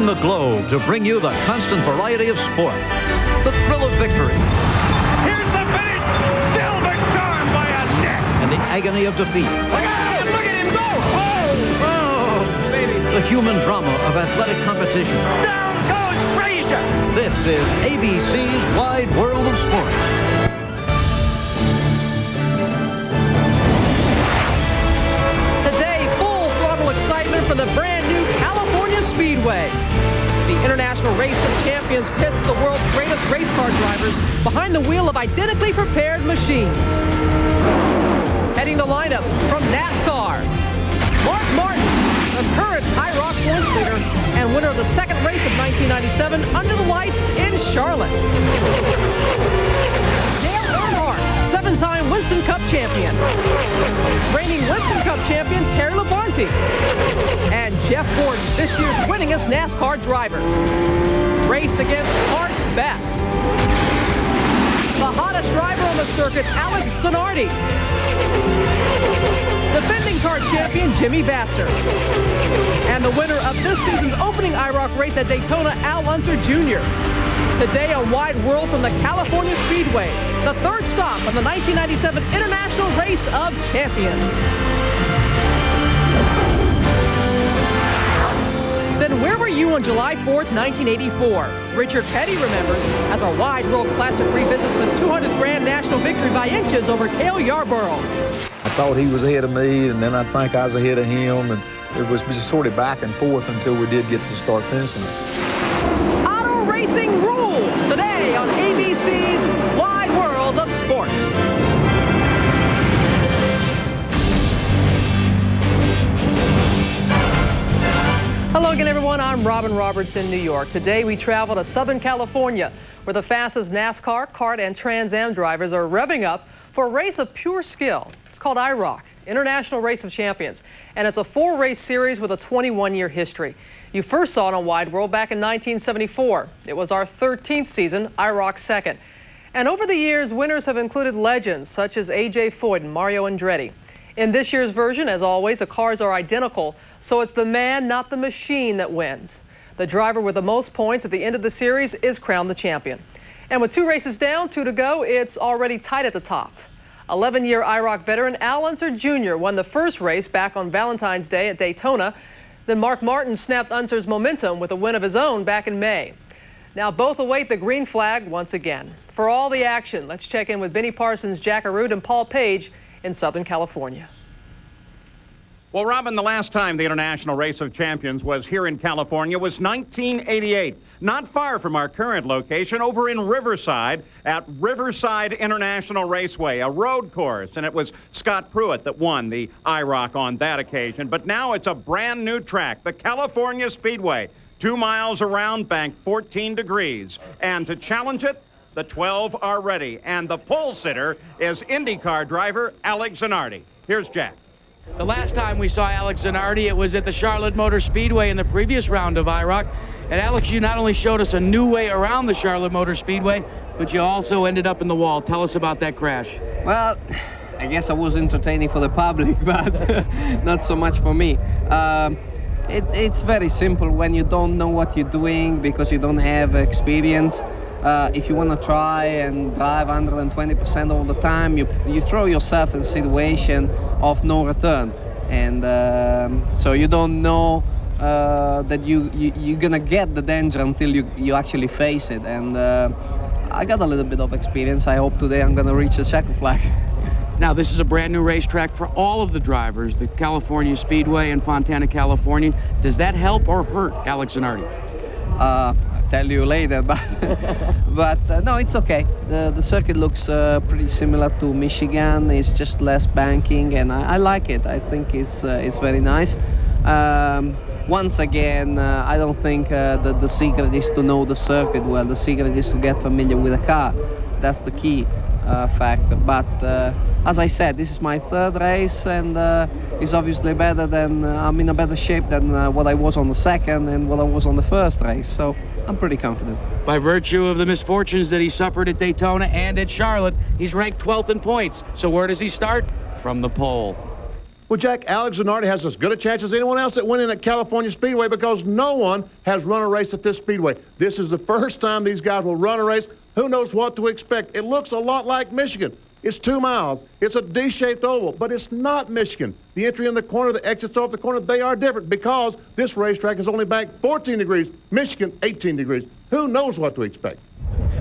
spanning the globe to bring you the constant variety of sport, the thrill of victory. Here's the finish! Silver charmed by a neck! And the agony of defeat. Look out! Look at him go! Oh, baby! The human drama of athletic competition. Down goes Frazier! This is ABC's Wide World of Sports. Today, full throttle excitement for the brand new California Speedway. The International Race of Champions pits the world's greatest race car drivers behind the wheel of identically prepared machines. Heading the lineup from NASCAR, Mark Martin, the current IROC points leader and winner of the second race of 1997 under the lights in Charlotte. Dale Earnhardt, seven-time Winston Cup champion. Reigning Winston Cup champion Terry Labonte. And Jeff Gordon, this year's winningest NASCAR driver. Race against Hart's best. The hottest driver on the circuit, Alex Zanardi. Defending car champion Jimmy Vasser. And the winner of this season's opening IROC race at Daytona, Al Unser Jr. Today on Wide World from the California Speedway, the third stop on the 1997 International Race of Champions. Then where were you on July 4th, 1984? Richard Petty remembers as our Wide World Classic revisits his 200th Grand National victory by inches over Cale Yarborough. I thought he was ahead of me, and then I think I was ahead of him, and it was just sort of back and forth until we did get to start finishing. Auto racing rules today on ABC's Wide World of Sports. Hello again, everyone. I'm Robin Roberts in New York. Today we travel to Southern California, where the fastest NASCAR, kart, and Trans Am drivers are revving up for a race of pure skill. It's called IROC, International Race of Champions, and it's a four-race series with a 21-year history. You first saw it on Wide World back in 1974. It was our 13th season, IROC XXI. And over the years, winners have included legends such as A.J. Foyt and Mario Andretti. In this year's version, as always, the cars are identical, so it's the man, not the machine, that wins. The driver with the most points at the end of the series is crowned the champion. And with two races down, two to go, it's already tight at the top. 11-year IROC veteran Al Unser Jr. won the first race back on Valentine's Day at Daytona. Then Mark Martin snapped Unser's momentum with a win of his own back in May. Now both await the green flag once again. For all the action, let's check in with Benny Parsons, Jack Arute, and Paul Page in Southern California. Well, Robin, the last time the International Race of Champions was here in California was 1988, not far from our current location, over in Riverside at Riverside International Raceway, a road course, and it was Scott Pruitt that won the IROC on that occasion. But now it's a brand new track, the California Speedway, 2 miles around, banked 14 degrees. And to challenge it, the 12 are ready, and the pole sitter is IndyCar driver Alex Zanardi. Here's Jack. The last time we saw Alex Zanardi, it was at the Charlotte Motor Speedway in the previous round of IROC. And Alex, you not only showed us a new way around the Charlotte Motor Speedway, but you also ended up in the wall. Tell us about that crash. Well, I guess I was entertaining for the public, but not so much for me. It's very simple when you don't know what you're doing because you don't have experience. If you want to try and drive 120% all the time, you throw yourself in a situation of no return. And so you don't know that you're going to get the danger until you actually face it. And I got a little bit of experience. I hope today I'm going to reach the checkered flag. Now, this is a brand new racetrack for all of the drivers, the California Speedway in Fontana, California. Does that help or hurt Alex Zanardi? Tell you later, but no, it's okay. The circuit looks pretty similar to Michigan. It's just less banking, and I like it. I think it's very nice. Once again, I don't think that the secret is to know the circuit well. The secret is to get familiar with the car. That's the key factor. But as I said, this is my third race, and it's obviously better than I'm in a better shape than what I was on the second and what I was on the first race. So I'm pretty confident. By virtue of the misfortunes that he suffered at Daytona and at Charlotte, he's ranked 12th in points. So where does he start? From the pole. Well, Jack, Alex Zanardi has as good a chance as anyone else that went in at California Speedway because no one has run a race at this Speedway. This is the first time these guys will run a race. Who knows what to expect? It looks a lot like Michigan. It's 2 miles. It's a D-shaped oval, but it's not Michigan. The entry in the corner, the exits off the corner, they are different because this racetrack is only back 14 degrees, Michigan 18 degrees. Who knows what to expect?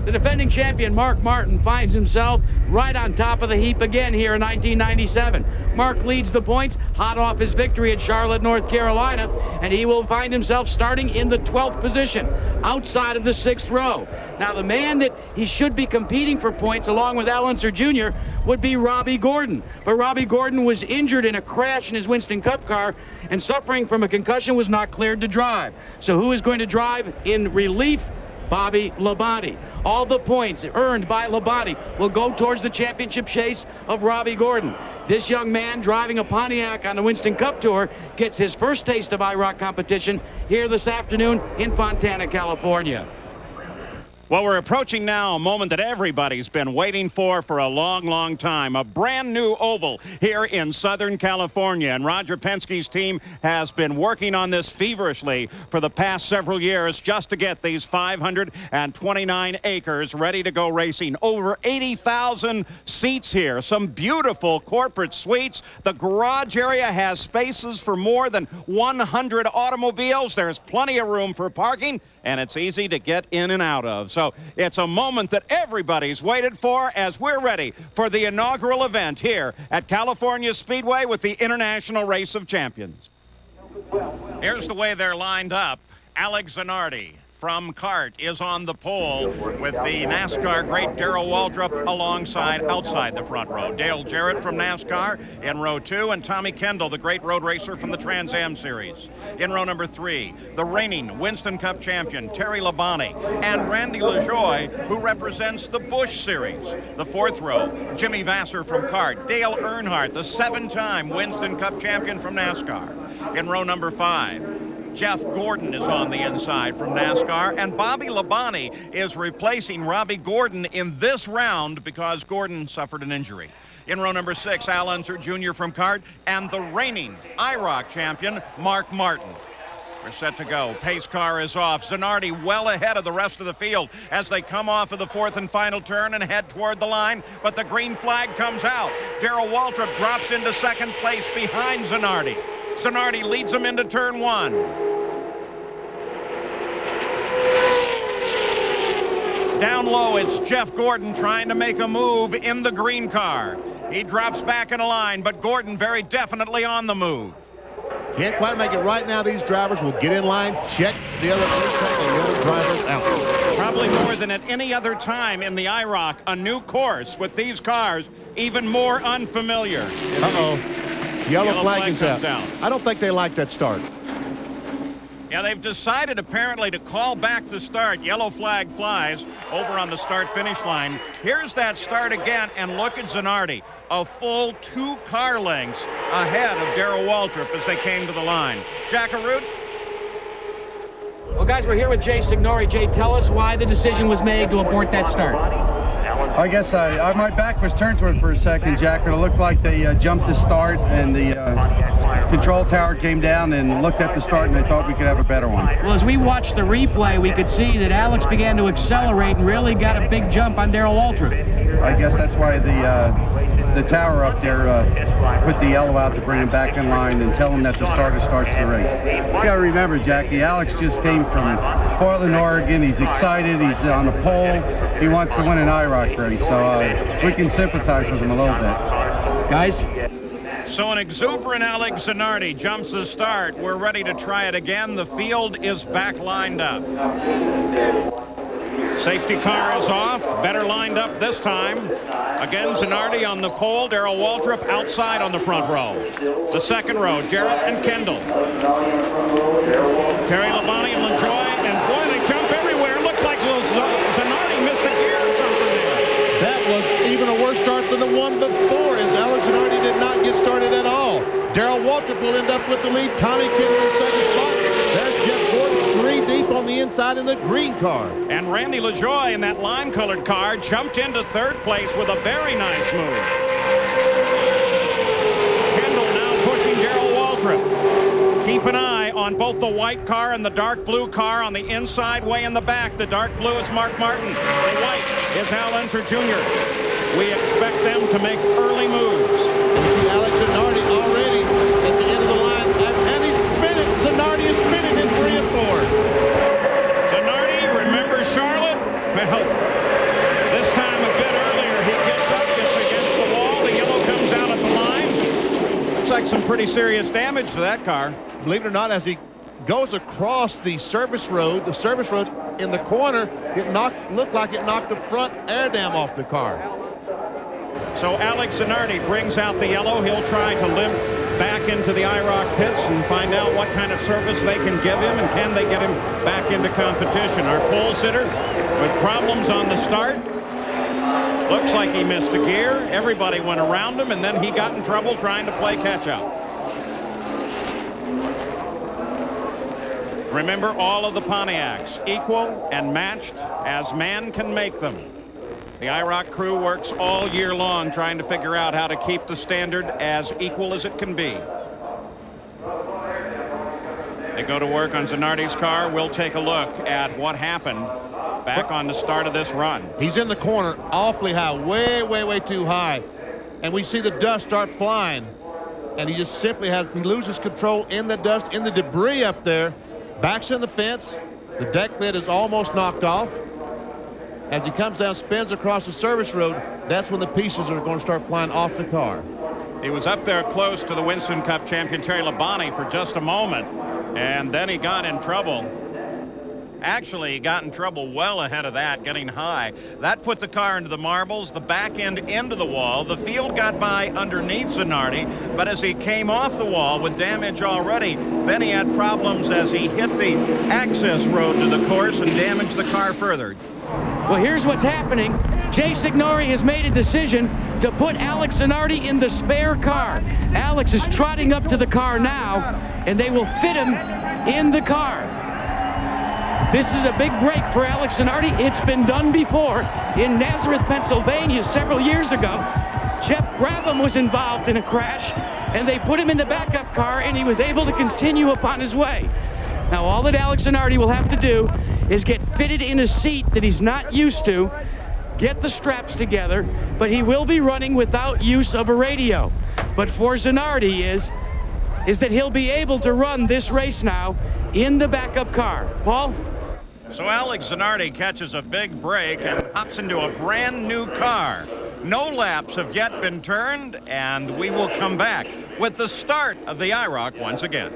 The defending champion, Mark Martin, finds himself right on top of the heap again here in 1997. Mark leads the points, hot off his victory at Charlotte, North Carolina, and he will find himself starting in the 12th position, outside of the 6th row. Now, the man that he should be competing for points along with Al Unser Jr. would be Robbie Gordon. But Robbie Gordon was injured in a crash in his Winston Cup car and suffering from a concussion, was not cleared to drive. So who is going to drive in relief? Bobby Labonte. All the points earned by Labonte will go towards the championship chase of Robbie Gordon. This young man driving a Pontiac on the Winston Cup Tour gets his first taste of IROC competition here this afternoon in Fontana, California. Well, we're approaching now a moment that everybody's been waiting for a long, long time. A brand new oval here in Southern California. And Roger Penske's team has been working on this feverishly for the past several years just to get these 529 acres ready to go racing. Over 80,000 seats here. Some beautiful corporate suites. The garage area has spaces for more than 100 automobiles. There's plenty of room for parking, and it's easy to get in and out of. So it's a moment that everybody's waited for as we're ready for the inaugural event here at California Speedway with the International Race of Champions. Here's the way they're lined up. Alex Zanardi from CART is on the pole with the NASCAR great Darrell Waltrip outside the front row. Dale Jarrett from NASCAR in row 2, and Tommy Kendall, the great road racer from the Trans Am Series. In row number 3, the reigning Winston Cup champion, Terry Labonte, and Randy LaJoie, who represents the Busch Series. The 4th row, Jimmy Vasser from CART, Dale Earnhardt, the 7-time Winston Cup champion from NASCAR. In row number 5, Jeff Gordon is on the inside from NASCAR, and Bobby Labonte is replacing Robbie Gordon in this round because Gordon suffered an injury. In row number 6, Al Unser Jr. from CART, and the reigning IROC champion, Mark Martin. We're set to go. Pace car is off. Zanardi well ahead of the rest of the field as they come off of the 4th and final turn and head toward the line, but the green flag comes out. Darrell Waltrip drops into 2nd place behind Zanardi. Zanardi leads them into turn 1. Down low, it's Jeff Gordon trying to make a move in the green car. He drops back in a line, but Gordon very definitely on the move. Can't quite make it right now. These drivers will get in line, check the other drivers out. Probably more than at any other time in the IROC, a new course with these cars, even more unfamiliar. Uh-oh. Yellow flag is comes out. down. I don't think they like that start. Yeah, they've decided apparently to call back the start. Yellow flag flies over on the start-finish line. Here's that start again, and look at Zanardi, a full 2 car lengths ahead of Darrell Waltrip as they came to the line. Jackaroo? Well, guys, we're here with Jay Signori. Jay, tell us why the decision was made to abort that start. I guess my back was turned to it for a second, Jack, and it looked like they jumped the start, and the control tower came down and looked at the start, and they thought we could have a better one. Well, as we watched the replay, we could see that Alex began to accelerate and really got a big jump on Darrell Waltrip. I guess that's why the tower up there put the yellow out to bring him back in line and tell him that the starter starts the race. You got to remember, Jackie, Alex just came from Portland, Oregon. He's excited. He's on the pole. He wants to win an IROC race, so we can sympathize with him a little bit. Guys? So an exuberant Alex Zanardi jumps the start. We're ready to try it again. The field is back lined up. Safety car is off. Better lined up this time. Again, Zanardi on the pole. Darrell Waltrip outside on the front row. The 2nd row, Jarrett and Kendall. Terry Labonte and LaJoie, and boy, they jump everywhere. Looks like Zanardi missed a gear or something there. That was even a worse start than the one before, as Alex Zanardi did not get started at all. Darrell Waltrip will end up with the lead. Tommy Kendall in 2nd spot. There's Jeff Gordon 3 deep on the inside in the green car. And Randy LaJoie in that lime-colored car jumped into 3rd place with a very nice move. Kendall now pushes Keep an eye on both the white car and the dark blue car on the inside, way in the back. The dark blue is Mark Martin. The white is Al Unser Jr. We expect them to make early moves. You see Alex Zanardi already at the end of the line, and he's spinning. Zanardi is spinning in 3 and 4. Zanardi, remember Charlotte? Well, this time a bit earlier, he gets up, gets against the wall. The yellow comes out at the line. Looks like some pretty serious damage to that car. Believe it or not, as he goes across the service road in the corner, looked like it knocked the front air dam off the car. So Alex Zanardi brings out the yellow. He'll try to limp back into the IROC pits and find out what kind of service they can give him, and can they get him back into competition. Our pole sitter with problems on the start. Looks like he missed a gear. Everybody went around him, and then he got in trouble trying to play catch-up. Remember, all of the Pontiacs equal and matched as man can make them. The IROC crew works all year long trying to figure out how to keep the standard as equal as it can be. They go to work on Zanardi's car. We'll take a look at what happened back on the start of this run. He's in the corner awfully high, way too high. And we see the dust start flying. And he just simply he loses control in the dust, in the debris up there. Backs in the fence. The deck lid is almost knocked off. As he comes down, spins across the service road, that's when the pieces are going to start flying off the car. He was up there close to the Winston Cup champion Terry Labonte for just a moment, and then he got in trouble. Actually, he got in trouble well ahead of that, getting high. That put the car into the marbles, the back end into the wall. The field got by underneath Zanardi, but as he came off the wall with damage already, then he had problems as he hit the access road to the course and damaged the car further. Well, here's what's happening. Jay Signori has made a decision to put Alex Zanardi in the spare car. Alex is trotting up to the car now, and they will fit him in the car. This is a big break for Alex Zanardi. It's been done before in Nazareth, Pennsylvania several years ago. Jeff Brabham was involved in a crash, and they put him in the backup car, and he was able to continue upon his way. Now, all that Alex Zanardi will have to do is get fitted in a seat that he's not used to, get the straps together, but he will be running without use of a radio. But for Zanardi is that he'll be able to run this race now in the backup car. Paul? So Alex Zanardi catches a big break and hops into a brand new car. No laps have yet been turned, and we will come back with the start of the IROC once again.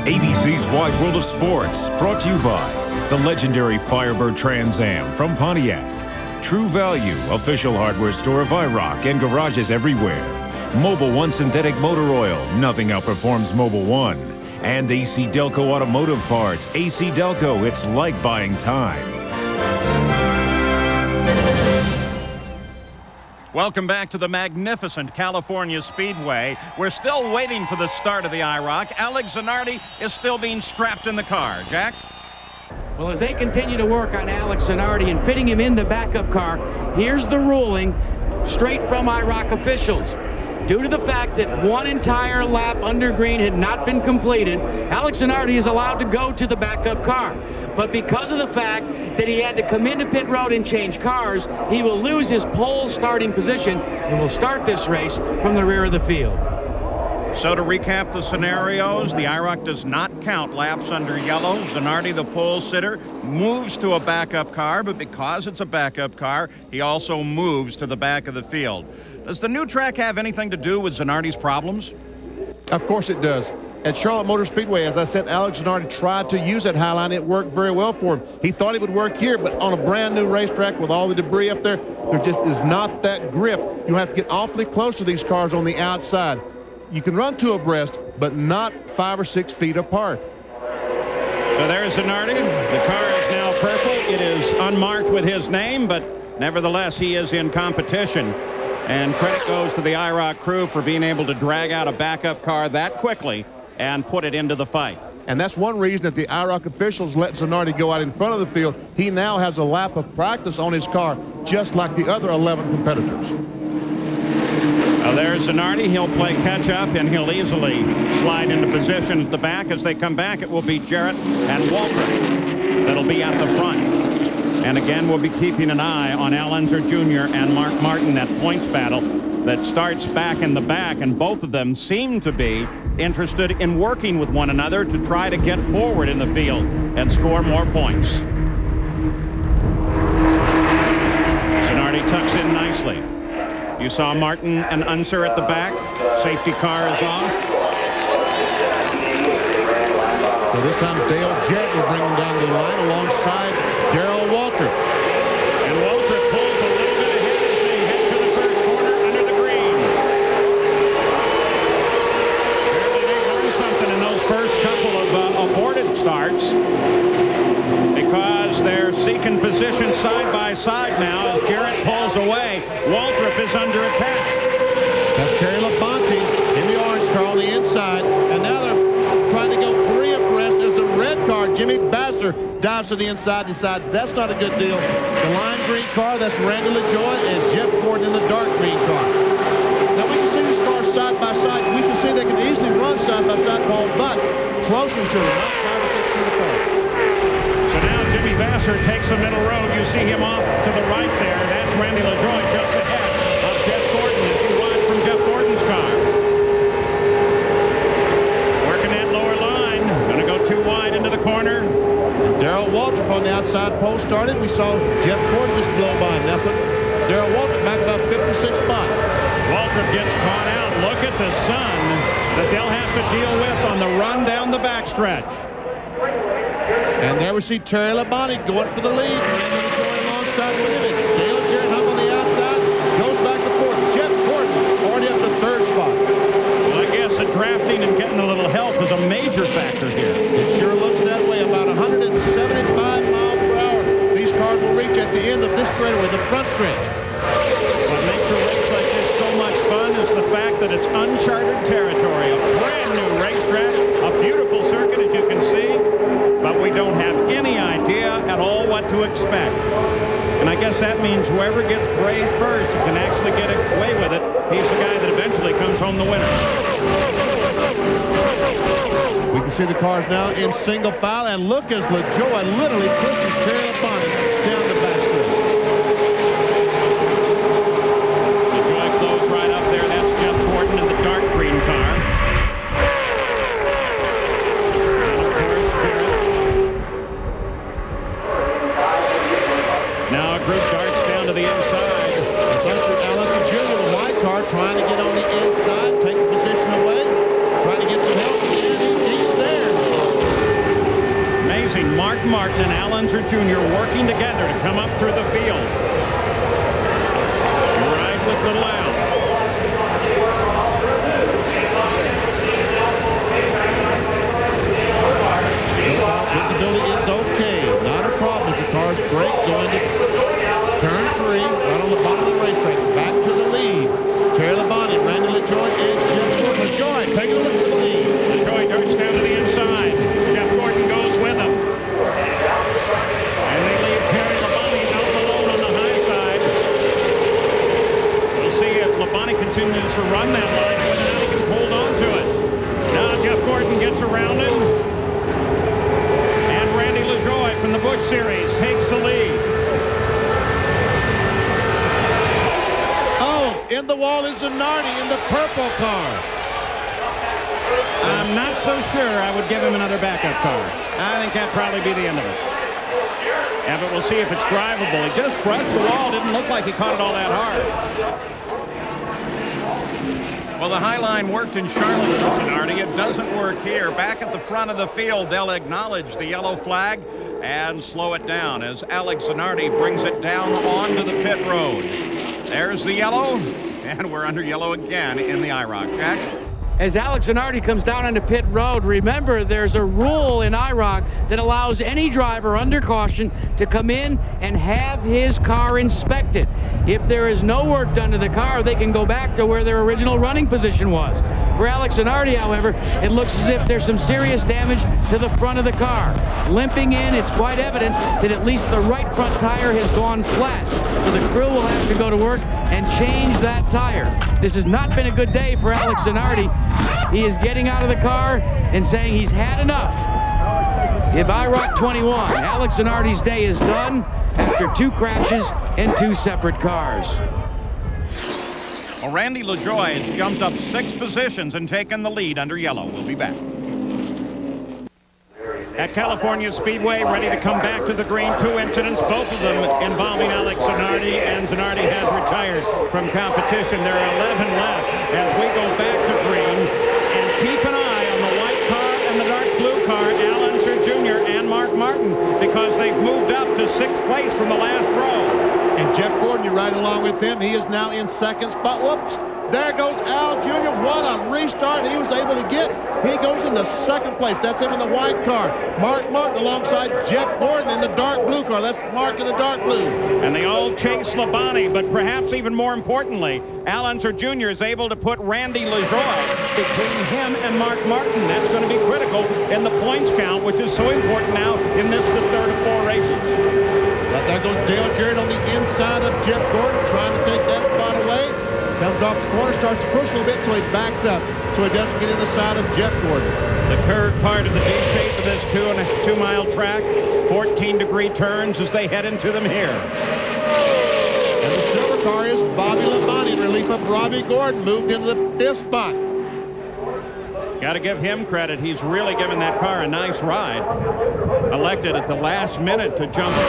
ABC's Wide World of Sports, brought to you by the legendary Firebird Trans Am from Pontiac. True Value, official hardware store of IROC and garages everywhere. Mobil 1 Synthetic Motor Oil, nothing outperforms Mobil 1. And AC Delco Automotive Parts. AC Delco, it's like buying time. Welcome back to the magnificent California Speedway. We're still waiting for the start of the IROC. Alex Zanardi is still being strapped in the car. Jack? Well, as they continue to work on Alex Zanardi and fitting him in the backup car, here's the ruling straight from IROC officials. Due to the fact that one entire lap under green had not been completed, Alex Zanardi is allowed to go to the backup car. But because of the fact that he had to come into pit road and change cars, he will lose his pole starting position and will start this race from the rear of the field. So to recap the scenarios, the IROC does not count laps under yellow. Zanardi, the pole sitter, moves to a backup car, but because it's a backup car, he also moves to the back of the field. Does the new track have anything to do with Zanardi's problems? Of course it does. At Charlotte Motor Speedway, as I said, Alex Zanardi tried to use that high line. It worked very well for him. He thought it would work here, but on a brand new racetrack with all the debris up there, there just is not that grip. You have to get awfully close to these cars on the outside. You can run two abreast, but not 5 or 6 feet apart. So there's Zanardi. The car is now purple. It is unmarked with his name, but nevertheless, he is in competition. And credit goes to the IROC crew for being able to drag out a backup car that quickly and put it into the fight. And that's one reason that the IROC officials let Zanardi go out in front of the field. He now has a lap of practice on his car, just like the other 11 competitors. Now there's Zanardi. He'll play catch-up, and he'll easily slide into position at the back. As they come back, it will be Jarrett and Walter that'll be at the front. And again, we'll be keeping an eye on Al Unser Jr. and Mark Martin, that points battle that starts back in the back, and both of them seem to be interested in working with one another to try to get forward in the field and score more points. Zanardi tucks in nicely. You saw Martin and Unser at the back. Safety car is off. So this time Dale Jarrett will bring him down the line alongside Darrell Walter. And Walter pulls a little bit ahead as they head to the third corner under the green. Apparently they learned something in those first couple of aborted starts, because they're seeking position side by side now as Jarrett pulls away. Waldrop is under attack. That's Terry Labonte in the orange car on the inside, and now they're trying to go three abreast. There's a red car. Jimmy Bassler dives to the inside, decides that's not a good deal. The lime green car, that's Randy LaJoy, and Jeff Gordon in the dark green car. Now we can see these cars side by side. We can see they can easily run side by side, Paul, but closer to them, not 5 or 6 feet apart. So now Jimmy Bassler takes the middle road. You see him off to the right there. That's Randy LaJoy just ahead of Jeff Gordon as he rides from Jeff Gordon's car. Working that lower line. Going to go too wide into the corner. Darrell Waltrip on the outside pole started. We saw Jeff Gordon just blow by him. Now put Darrell Waltrip back about 56 spot. Waltrip gets caught out. Look at the sun that they'll have to deal with on the run down the backstretch. And there we see Terry Labonte going for the lead. And going alongside with him. Dale Jarrett up on the outside. Goes back and forth. Jeff Gordon already up to third spot. Well, I guess the drafting and getting a little help is a major factor here. It sure looks that way. About 175 miles per hour. These cars will reach at the end of this straightaway, the front stretch. What makes a race like this so much fun is the fact that it's uncharted territory. A brand new racetrack. A beautiful circuit, as you can see. But we don't have any idea at all what to expect. And I guess that means whoever gets brave first can actually get away with it. He's the guy that eventually comes home the winner. We can see the cars now in single file, and look as LaJoy literally pushes Terry Labonte down the backstretch. LaJoy closed right up there. That's Jeff Gordon in the dark green car. Now a group darts down to the inside. It's Al Unser Jr., the white car, trying to get on the inside, take the position away, trying to get some help, and he's there. Amazing. Mark Martin and Al Unser Jr. working together to come up through the field. Right with little Al. Visibility is okay. Not a problem as the cars break going to turn 3, right on the bottom of the racetrack. Back to the lead. Terry Labonte, Randy LaJoy, and Jeff Gordon. LaJoy taking a look for the lead. LaJoy darts down to the inside. Jeff Gordon goes with him. And they leave Terry Labonte out alone on the high side. We'll see if Labonte continues to run that line, whether or not he can hold on to it. Now Jeff Gordon gets around him. And Randy LaJoy from the Busch Series takes the lead. In the wall is Zanardi in the purple car. I'm not so sure I would give him another backup car. I think that'd probably be the end of it. Yeah, but we'll see if it's drivable. He just brushed the wall. Didn't look like he caught it all that hard. Well, the high line worked in Charlotte for Zanardi. It doesn't work here. Back at the front of the field, they'll acknowledge the yellow flag and slow it down as Alex Zanardi brings it down onto the pit road. There's the yellow, and we're under yellow again in the IROC. Jack? as Alex Zanardi comes down onto pit road. Remember, there's a rule in IROC that allows any driver under caution to come in and have his car inspected. If there is no work done to the car, they can go back to where their original running position was. For Alex Zanardi, however, it looks as if there's some serious damage to the front of the car. Limping in, it's quite evident that at least the right front tire has gone flat. So the crew will have to go to work and change that tire. This has not been a good day for Alex Zanardi. He is getting out of the car and saying he's had enough. If IROC 21, Alex Zanardi's day is done after 2 crashes in 2 separate cars. Well, Randy LaJoie has jumped up 6 positions and taken the lead under yellow. We'll be back. At California Speedway, ready to come back to the green. 2 incidents, both of them involving Alex Zanardi, and Zanardi has retired from competition. There are 11 left as we go back to green. And keep an eye on the white car and the dark blue car, Al Unser Jr. and Mark Martin, because they've moved up to 6th place from the last row. And Jeff Gordon, you're right along with him. He is now in 2nd spot. Whoops. There goes Al Jr. What a restart he was able to get. He goes into 2nd place. That's him in the white car. Mark Martin alongside Jeff Gordon in the dark blue car. That's Mark in the dark blue. And they all chase Labonte, but perhaps even more importantly, Al Unser Jr. is able to put Randy LaJoie between him and Mark Martin. That's going to be critical in the points count, which is so important now in this, the 3rd of 4 races. But there goes Dale Jarrett on the inside of Jeff Gordon, trying to take that spot away. Comes off the corner, starts to push a little bit, so he backs up, so he doesn't get in the side of Jeff Gordon. The curved part of the D-shape of this 2-mile track, 14-degree turns as they head into them here. And the silver car is Bobby Labonte in relief of Robbie Gordon, moved into the 5th spot. Got to give him credit. He's really given that car a nice ride. Elected at the last minute to jump in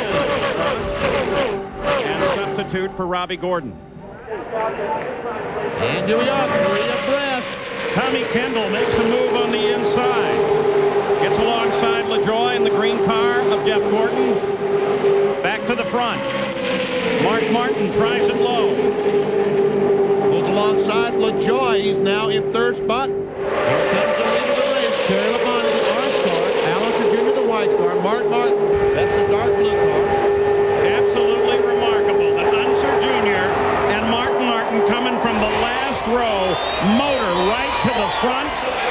and substitute for Robbie Gordon. And here we are, 3 abreast. Tommy Kendall makes a move on the inside. Gets alongside LaJoie in the green car of Jeff Gordon. Back to the front. Mark Martin tries it low. Goes alongside LaJoie. He's now in 3rd spot. Here comes the lead of the race. Terry Labonte, the orange car. Al Unser Jr., the white car. Mark Martin, that's the dark blue car. Absolutely remarkable that Unser Jr. and Mark Martin coming from the last row, motor right to the front,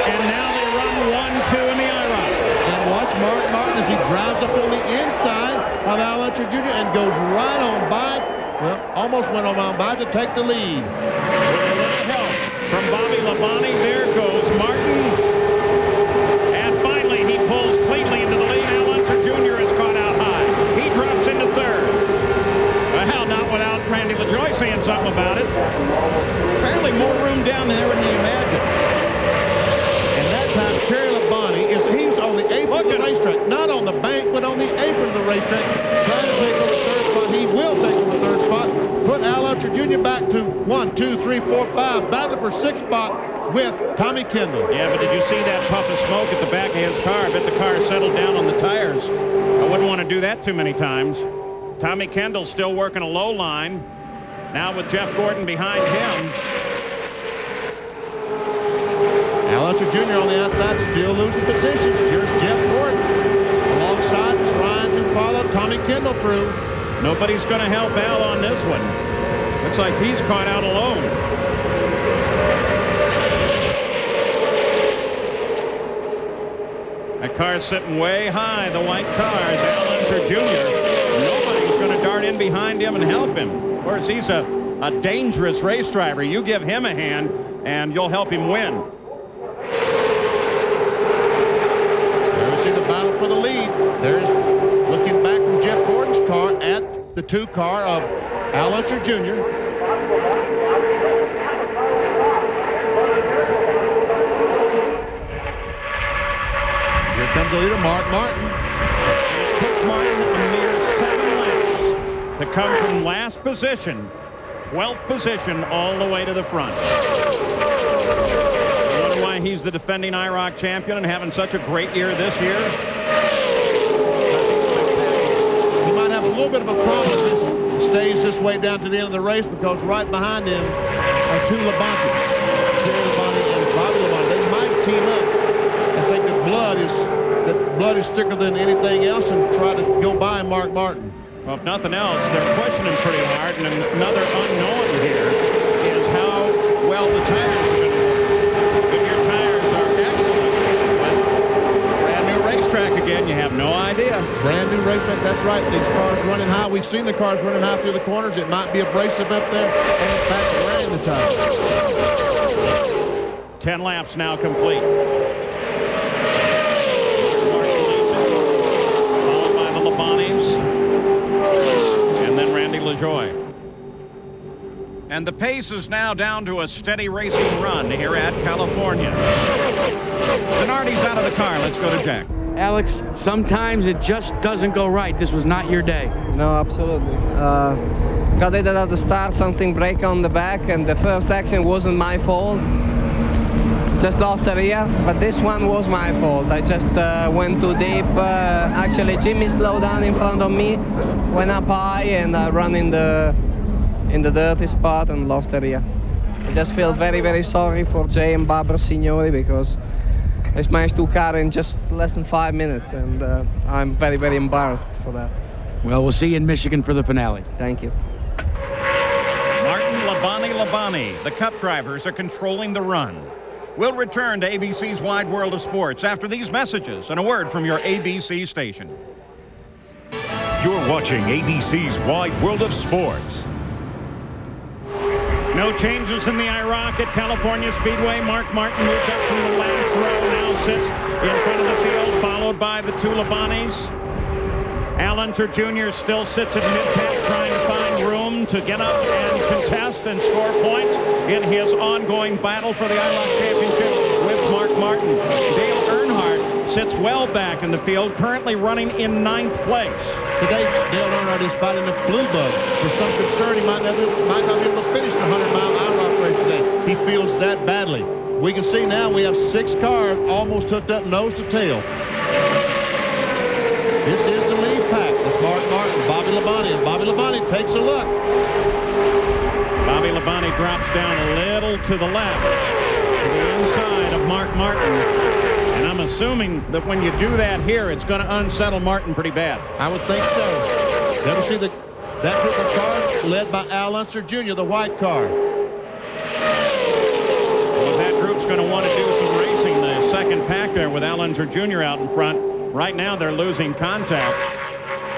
and now they run 1-2 in the IROC. And watch Mark Martin as he drives up on the inside of Al Unser Jr. and goes right on by, well, almost went on by to take the lead. With a little help from Bobby Labonte, there goes Martin. And finally, he pulls cleanly into the lead. Al Unser Jr. is caught out high. He drops into 3rd. Well, not without Randy LaJoie saying something about it. Apparently more room down there than you imagine. And that time, Terry Labonte, he's on the apron of the racetrack. Not on the bank, but on the apron of the racetrack. Trying to take over 3rd spot. He will take over 3rd spot. Put Al Unser Jr. back to 1, 2, 3, 4, 5. Battle for 6th spot with Tommy Kendall. Yeah, but did you see that puff of smoke at the back of his car? I bet the car settled down on the tires. I wouldn't want to do that too many times. Tommy Kendall still working a low line. Now with Jeff Gordon behind him. Al Unser Jr. on the outside, still losing positions. Here's Jeff Gordon alongside, trying to follow Tommy Kendall through. Nobody's going to help Al on this one. Looks like he's caught out alone. That car's sitting way high, the white car is Al Unser Jr. Nobody's going to dart in behind him and help him. Of course, he's a dangerous race driver. You give him a hand, and you'll help him win. There we see the battle for the lead. There's looking back from Jeff Gordon's car at the 2 car of Al Unser Jr. Here comes the leader, Mark Martin. It took Martin a mere 7 laps to come from last position, 12th position, all the way to the front. I wonder why he's the defending IROC champion and having such a great year this year. He might have a little bit of a problem if this stays this way down to the end of the race, because right behind him are 2 Labontes. Terry Labonte and Bobby Labonte. team up and think that blood is thicker than anything else and try to go by Mark Martin. Well, if nothing else, they're pushing him pretty hard, and another unknown here is how well the tires are going to work. Goodyear tires are excellent, but brand new racetrack again, you have no idea. Brand new racetrack, that's right. These cars running high. We've seen the cars running high through the corners. It might be abrasive up there, and in fact, wearing the tires. 10 laps now complete. Followed by the Labanis, and then Randy LaJoie. And the pace is now down to a steady racing run here at California. Zanardi's out of the car. Let's go to Jack. Alex, sometimes it just doesn't go right. This was not your day. No, absolutely. Got it at the start, something break on the back, and the first accident wasn't my fault. Just lost the rear, but this one was my fault. I just went too deep. Actually, Jimmy slowed down in front of me, went up high, and I ran in the dirty spot and lost the rear. I just feel very, very sorry for Jay and Barbara Signori because I smashed two cars in just less than 5 minutes, and I'm very, very embarrassed for that. Well, we'll see you in Michigan for the finale. Thank you. Martin, Labani. The Cup drivers are controlling the run. We'll return to ABC's Wide World of Sports after these messages and a word from your ABC station. You're watching ABC's Wide World of Sports. No changes in the IROC at California Speedway. Mark Martin moves up from the last row, now sits in front of the field, followed by the two Labanis. Al Unser Jr. still sits at mid-pack trying to find room to get up and contest and score points in his ongoing battle for the IROC Championship with Mark Martin. Dale Earnhardt sits well back in the field, currently running in 9th place. Today, Dale Earnhardt is fighting a flu bug. There's some concern he might not be able to finish the 100-mile IROC race today. He feels that badly. We can see now we have 6 cars almost hooked up nose to tail. This is the lead pack. It's Mark Martin, Bobby Labonte, and Bobby Labonte takes a look. Bobby Labonte drops down a little to the left, to the inside of Mark Martin. And I'm assuming that when you do that here, it's going to unsettle Martin pretty bad. I would think so. Then we see that group of cars led by Al Unser Jr., the white car. Well, that group's going to want to do some racing. The second pack there with Al Unser Jr. out in front. Right now, they're losing contact.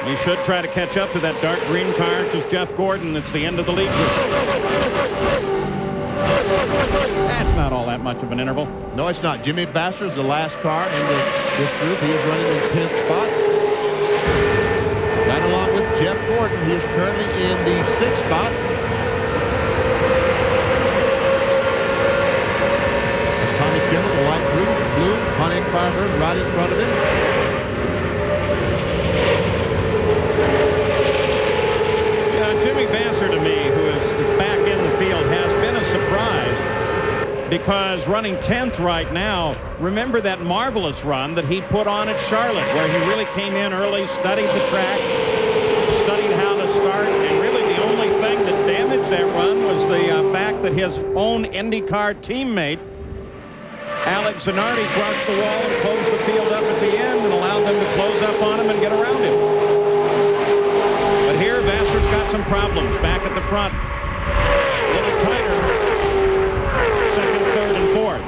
He should try to catch up to that dark green car. It's just Jeff Gordon. It's the end of the lead group. That's not all that much of an interval. No, it's not. Jimmy Basser is the last car in this group. He is running in 10th spot. Right along with Jeff Gordon. He is currently in the 6th spot. That's Tommy Kimmel, the light blue, Pontiac Firebird right in front of him. Jimmy Basser, to me, who is back in the field, has been a surprise because running 10th right now, remember that marvelous run that he put on at Charlotte where he really came in early, studied the track, studied how to start, and really the only thing that damaged that run was the fact that his own IndyCar teammate, Alex Zanardi, crossed the wall and closed the field up at the end and allowed them to close up on him and get around him. But here, Vasser's got some problems back at the front. A little tighter. Second, third, and fourth.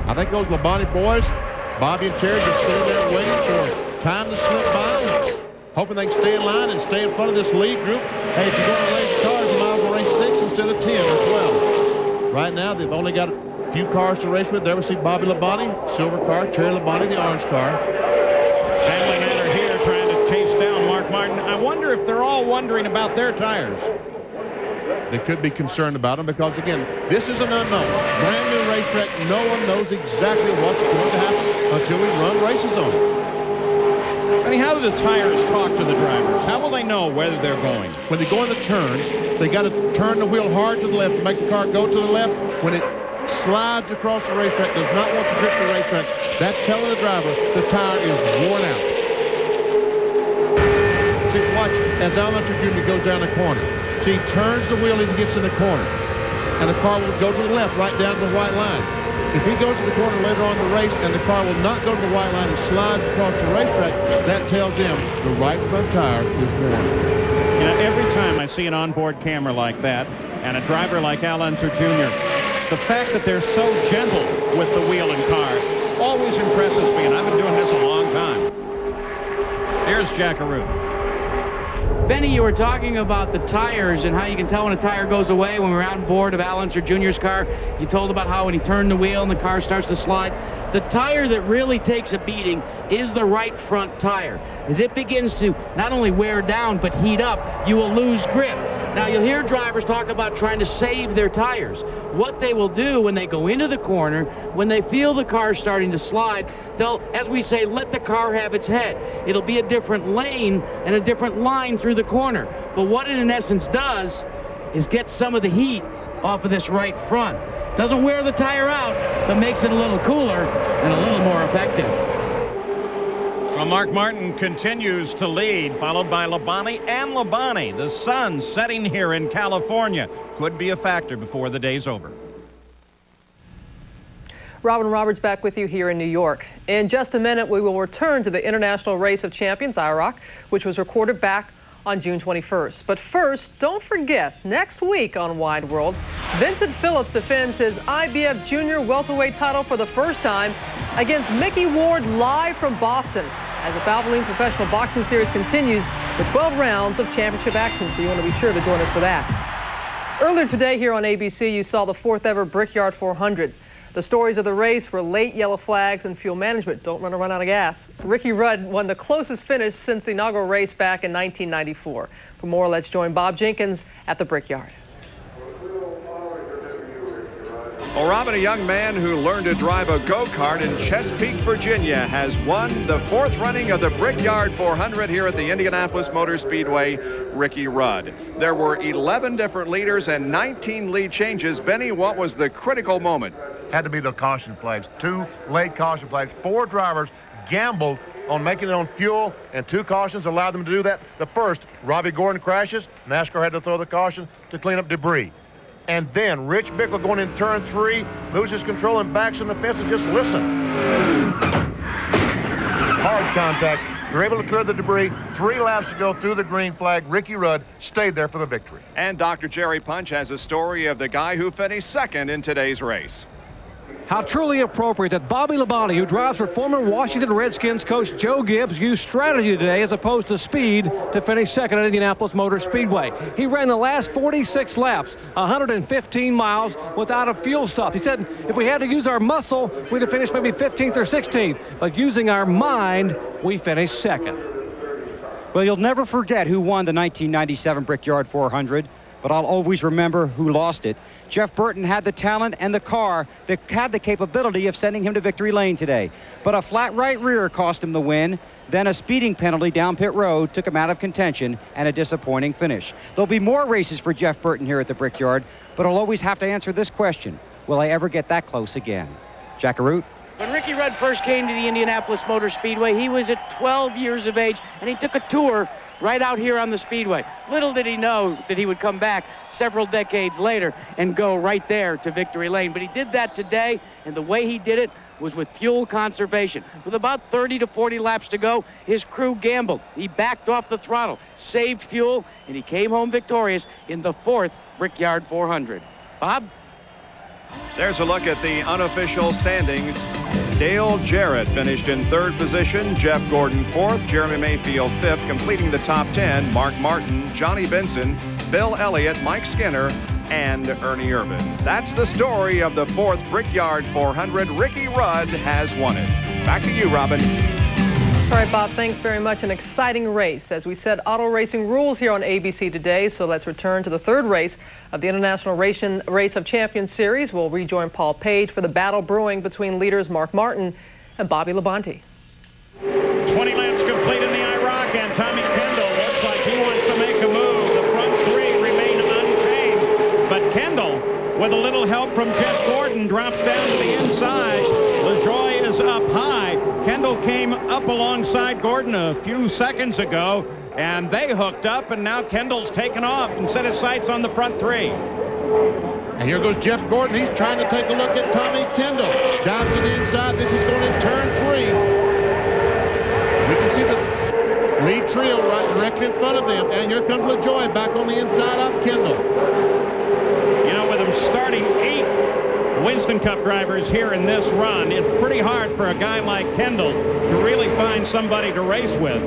I think those Labonte boys, Bobby and Terry, just sitting there waiting for time to slip by, hoping they can stay in line and stay in front of this lead group. Hey, if you're going to race cars, you might as well race 6 instead of 10 or 12. Right now, they've only got a few cars to race with. There we see Bobby Labonte, silver car, Terry Labonte, the orange car. Family Manor here trying to chase down Mark Martin. I wonder if they're all wondering about their tires. They could be concerned about them because, again, this is an unknown. Brand new racetrack. No one knows exactly what's going to happen until we run races on it. I mean, how do the tires talk to the drivers? How will they know where they're going? When they go in the turns, they got to turn the wheel hard to the left to make the car go to the left. When it slides across the racetrack, does not want to grip the racetrack, that's telling the driver the tire is worn out. See, watch as Al Unser Jr. goes down the corner. See, he turns the wheel as he gets in the corner. And the car will go to the left, right down to the white line. If he goes to the corner later on in the race and the car will not go to the white line and slides across the racetrack, that tells him the right front tire is worn. You know, every time I see an onboard camera like that and a driver like Al Unser Jr., the fact that they're so gentle with the wheel and car always impresses me, and I've been doing this a long time. Here's Jackaroo. Benny, you were talking about the tires and how you can tell when a tire goes away when we're on board of Al Unser Jr.'s car. You told about how when he turned the wheel and the car starts to slide. The tire that really takes a beating is the right front tire. As it begins to not only wear down but heat up, you will lose grip. Now, you'll hear drivers talk about trying to save their tires. What they will do when they go into the corner, when they feel the car starting to slide, they'll, as we say, let the car have its head. It'll be a different lane and a different line through the corner. But what it in essence does is get some of the heat off of this right front. Doesn't wear the tire out, but makes it a little cooler and a little more effective. Well, Mark Martin continues to lead, followed by Labonte and Labonte. The sun setting here in California could be a factor before the day's over. Robin Roberts back with you here in New York. In just a minute, we will return to the International Race of Champions, IROC, which was recorded back on June 21st. But first, don't forget, next week on Wide World, Vincent Phillips defends his IBF Junior welterweight title for the first time against Mickey Ward live from Boston as the Valvoline Professional Boxing Series continues with 12 rounds of championship action, so you want to be sure to join us for that. Earlier today here on ABC, you saw the 4th ever Brickyard 400. The stories of the race were late yellow flags and fuel management. Don't run out of gas. Ricky Rudd won the closest finish since the inaugural race back in 1994. For more, let's join Bob Jenkins at the Brickyard. Well, Robin, a young man who learned to drive a go-kart in Chesapeake, Virginia, has won the 4th running of the Brickyard 400 here at the Indianapolis Motor Speedway. Ricky Rudd. There were 11 different leaders and 19 lead changes. Benny, what was the critical moment? Had to be the caution flags. 2 late caution flags. 4 drivers gambled on making it on fuel, and 2 cautions allowed them to do that. The first, Robbie Gordon crashes. NASCAR had to throw the caution to clean up debris. And then Rich Bickle going in turn 3, loses control and backs on the fence, and just listen. Hard contact. They're able to clear the debris. 3 laps to go through the green flag. Ricky Rudd stayed there for the victory. And Dr. Jerry Punch has a story of the guy who finished 2nd in today's race. How truly appropriate that Bobby Labonte, who drives for former Washington Redskins coach Joe Gibbs, used strategy today as opposed to speed to finish 2nd at Indianapolis Motor Speedway. He ran the last 46 laps, 115 miles without a fuel stop. He said if we had to use our muscle, we'd have finished maybe 15th or 16th. But using our mind, we finished 2nd. Well, you'll never forget who won the 1997 Brickyard 400, but I'll always remember who lost it. Jeff Burton had the talent and the car that had the capability of sending him to victory lane today. But a flat right rear cost him the win. Then a speeding penalty down pit road took him out of contention, and a disappointing finish. There'll be more races for Jeff Burton here at the Brickyard, but I'll always have to answer this question. Will I ever get that close again? Jackaroo? When Ricky Rudd first came to the Indianapolis Motor Speedway, he was at 12 years of age, and he took a tour right out here on the Speedway. Little did he know that he would come back several decades later and go right there to victory lane. But he did that today, and the way he did it was with fuel conservation. With about 30 to 40 laps to go, his crew gambled. He backed off the throttle, saved fuel, and he came home victorious in the 4th Brickyard 400. Bob? There's a look at the unofficial standings. Dale Jarrett finished in 3rd position, Jeff Gordon 4th, Jeremy Mayfield 5th, completing the top 10, Mark Martin, Johnny Benson, Bill Elliott, Mike Skinner, and Ernie Irvin. That's the story of the 4th Brickyard 400. Ricky Rudd has won it. Back to you, Robin. All right, Bob, thanks very much. An exciting race. As we said, auto racing rules here on ABC today, so let's return to the 3rd race of the International Race of Champions Series. We'll rejoin Paul Page for the battle brewing between leaders Mark Martin and Bobby Labonte. 20 laps complete in the IROC, and Tommy Kendall looks like he wants to make a move. The front 3 remain unchanged, but Kendall, with a little help from Jeff Gordon, drops down to the inside. LaJoie is up high. Kendall came up alongside Gordon a few seconds ago, and they hooked up, and now Kendall's taken off and set his sights on the front 3. And here goes Jeff Gordon. He's trying to take a look at Tommy Kendall. Down to the inside. This is going to turn 3. We can see the lead trio right directly in front of them. And here comes LaJoie back on the inside of Kendall. You know, with them starting 8 Winston Cup drivers here in this run, it's pretty hard for a guy like Kendall to really find somebody to race with.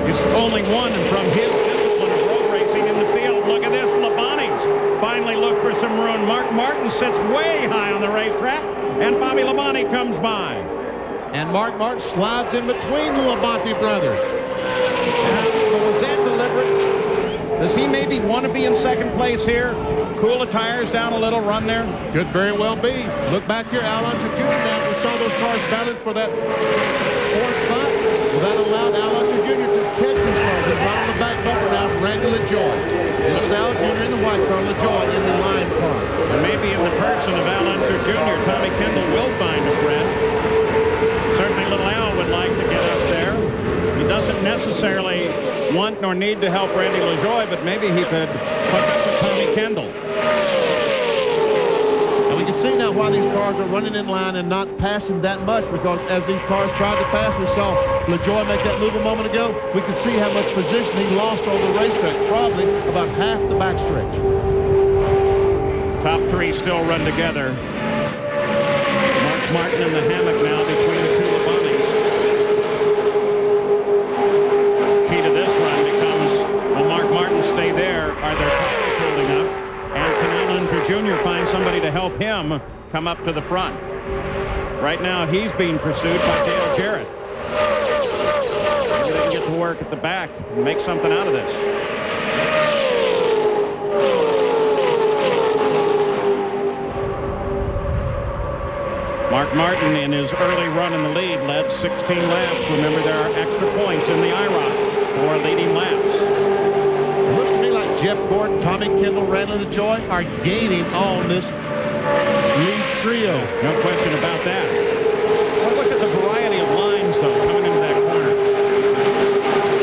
He's only one from his discipline of road racing in the field. Look at this. Labonte's finally looked for some room. Mark Martin sits way high on the racetrack, and Bobby Labonte comes by. And Mark Martin slides in between the Labonte brothers. Was that deliberate? Does he maybe want to be in second place here? Cool the tires down a little, run there? Could very well be. Look back here, Al Unser Jr. now. We saw those cars battling for that 4th spot. Well, that allowed Al Unser Jr. to catch these cars. He's right on the back bumper now from Randy LaJoie. This is Al Jr. in the white car, LaJoie in the line car. And maybe in the person of Al Unser Jr., Tommy Kendall will find a friend. Certainly little Al would like to get up there. He doesn't necessarily want nor need to help Randy LaJoie, but maybe he could hook up to Tommy Kendall. And we can see now why these cars are running in line and not passing that much, because as these cars tried to pass, we saw LaJoie make that move a moment ago. We can see how much position he lost on the racetrack, probably about half the backstretch. Top 3 still run together. Mark Martin in the hammock now between the 2 Labontes. Key to this run becomes, will Mark Martin stay there? Are their tires holding up? And can Al Unser Jr. find somebody to help him come up to the front? Right now, he's being pursued by Dale Jarrett. Maybe they can get to work at the back and make something out of this. Mark Martin, in his early run in the lead, led 16 laps. Remember, there are extra points in the IROC for leading laps. It looks to me like Jeff Gordon, Tommy Kendall, Randy LaJoie are gaining on this lead trio. No question about that. Well, look at the variety of lines, though, coming into that corner.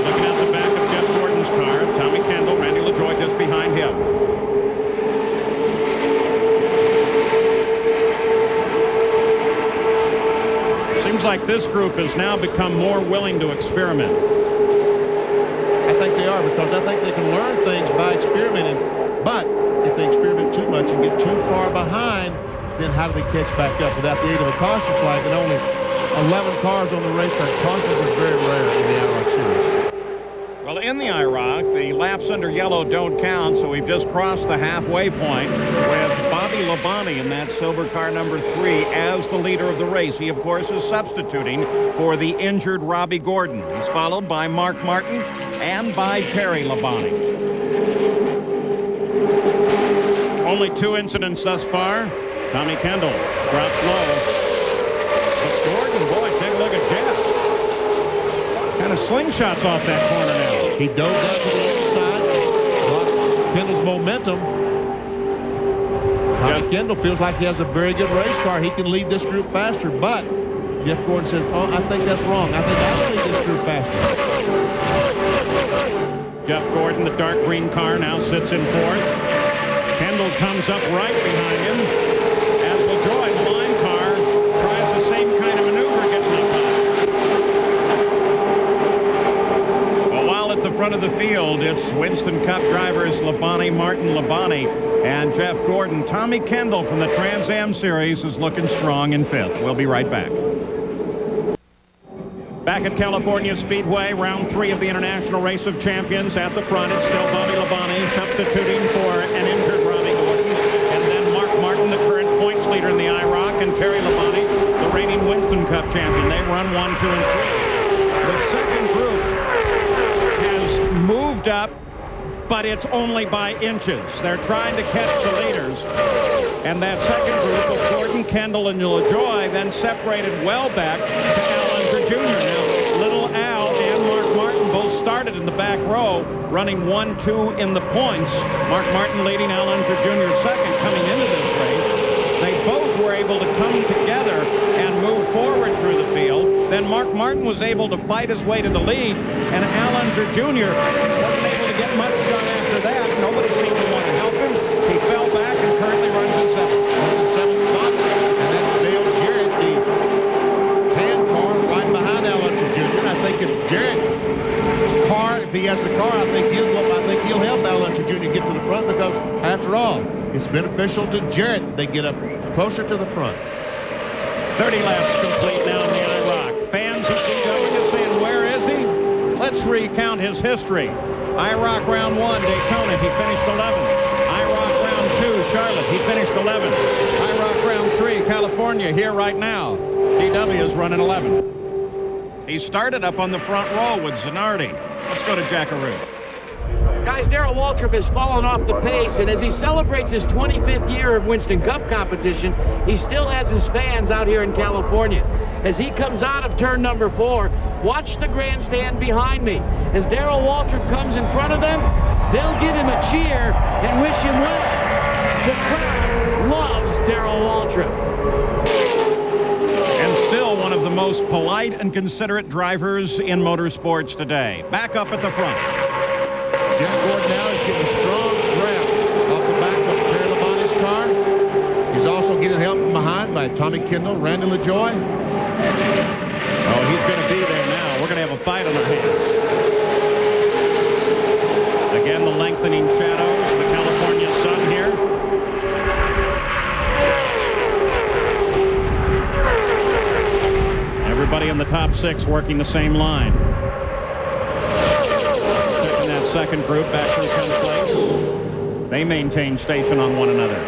Looking at the back of Jeff Gordon's car, Tommy Kendall, Randy LaJoie just behind him. Seems like this group has now become more willing to experiment. I think they are, because I think they can learn things by experimenting. But if they experiment too much and get too far behind, then how do they catch back up without the aid of a caution flag? And only 11 cars on the racetrack. Cautions are very rare in the IROC series. Well, in the IROC, the laps under yellow don't count, so we've just crossed the halfway point with Bobby Labonte in that silver car number 3 as the leader of the race. He, of course, is substituting for the injured Robbie Gordon. He's followed by Mark Martin and by Terry Labonte. Only 2 incidents thus far. Tommy Kendall drops low. But Gordon, boy, take a look at Jeff. Kind of slingshots off that corner now. He dove out to the inside. Blocked Kendall's momentum. Tommy Kendall feels like he has a very good race car. He can lead this group faster, but Jeff Gordon says, oh, I think that's wrong. I think I can lead this group faster. Jeff Gordon, the dark green car, now sits in 4th. Kendall comes up right behind him as LaJoie, the line car, tries the same kind of maneuver, getting up high. Well, while at the front of the field, it's Winston Cup drivers Labonte, Martin Labonte, and Jeff Gordon. Tommy Kendall from the Trans Am Series is looking strong in 5th. We'll be right back. Back at California Speedway, round 3 of the International Race of Champions. At the front, it's still Bobby Labonte substituting for an injured Robbie Gordon. And then Mark Martin, the current points leader in the IROC, and Terry Labonte, the reigning Winston Cup champion. They run 1, 2, and 3. The second group has moved up, but it's only by inches. They're trying to catch the leaders. And that second group of Gordon, Kendall, and LaJoie then separated well back to Al Unser Jr. Now, little Al and Mark Martin both started in the back row, running 1, 2 in the points. Mark Martin leading, Al Unser Jr. second coming into this race. They both were able to come together and move forward through the field. Then Mark Martin was able to fight his way to the lead, and Al Unser Jr. wasn't able to get much done after that. Nobody seemed to want to help him. He fell back. because, after all, it's beneficial to Jarrett. They get up closer to the front. 30 laps complete now in the IROC. Fans who see W saying, where is he? Let's recount his history. IROC round 1, Daytona, he finished 11th. IROC round 2, Charlotte, he finished 11th. IROC round 3, California, here right now. DW is running 11th. He started up on the front row with Zanardi. Let's go to Jackaroo. Guys, Darrell Waltrip has fallen off the pace, and as he celebrates his 25th year of Winston Cup competition, he still has his fans out here in California. As he comes out of turn number 4, watch the grandstand behind me. As Darrell Waltrip comes in front of them, they'll give him a cheer and wish him well. The crowd loves Darrell Waltrip. And still one of the most polite and considerate drivers in motorsports today. Back up at the front. Jeff Gordon now is getting a strong draft off the back of Terry Labonte's car. He's also getting help from behind by Tommy Kendall, Randy LaJoie. Oh, he's going to be there now. We're going to have a fight on our hands. Again, the lengthening shadows, the California sun here. Everybody in the top 6 working the same line. Second group back through 10th place. They maintain station on one another.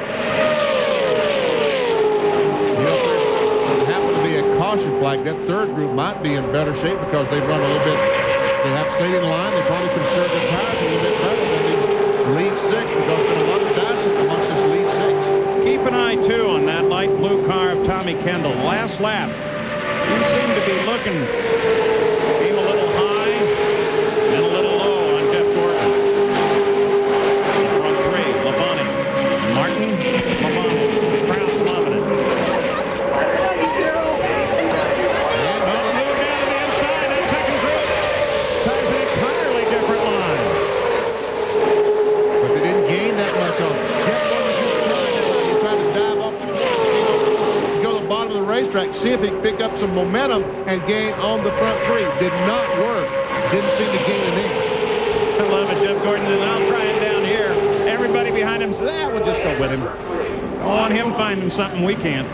You know, if there happened to be a caution flag, that third group might be in better shape because they run a little bit. They have stayed in line. They probably conserve their tires a little bit better than the lead 6 because there's a lot of dashing amongst this lead 6. Keep an eye, too, on that light blue car of Tommy Kendall. Last lap, he seemed to be looking, being a little high and a little low. Martin, Labonte, crowd loving it. And moved down to the inside, that second group tries an entirely different line. But they didn't gain that much on it. Jeff Gordon just tried to dive off the go to the bottom of the racetrack, see if he could pick up some momentum and gain on the front 3. Did not work. Didn't seem to gain an inch. I love it. Jeff Gordon says, I'll try it down here. Everybody behind him says, we'll just go with him. Don't want him finding something we can't.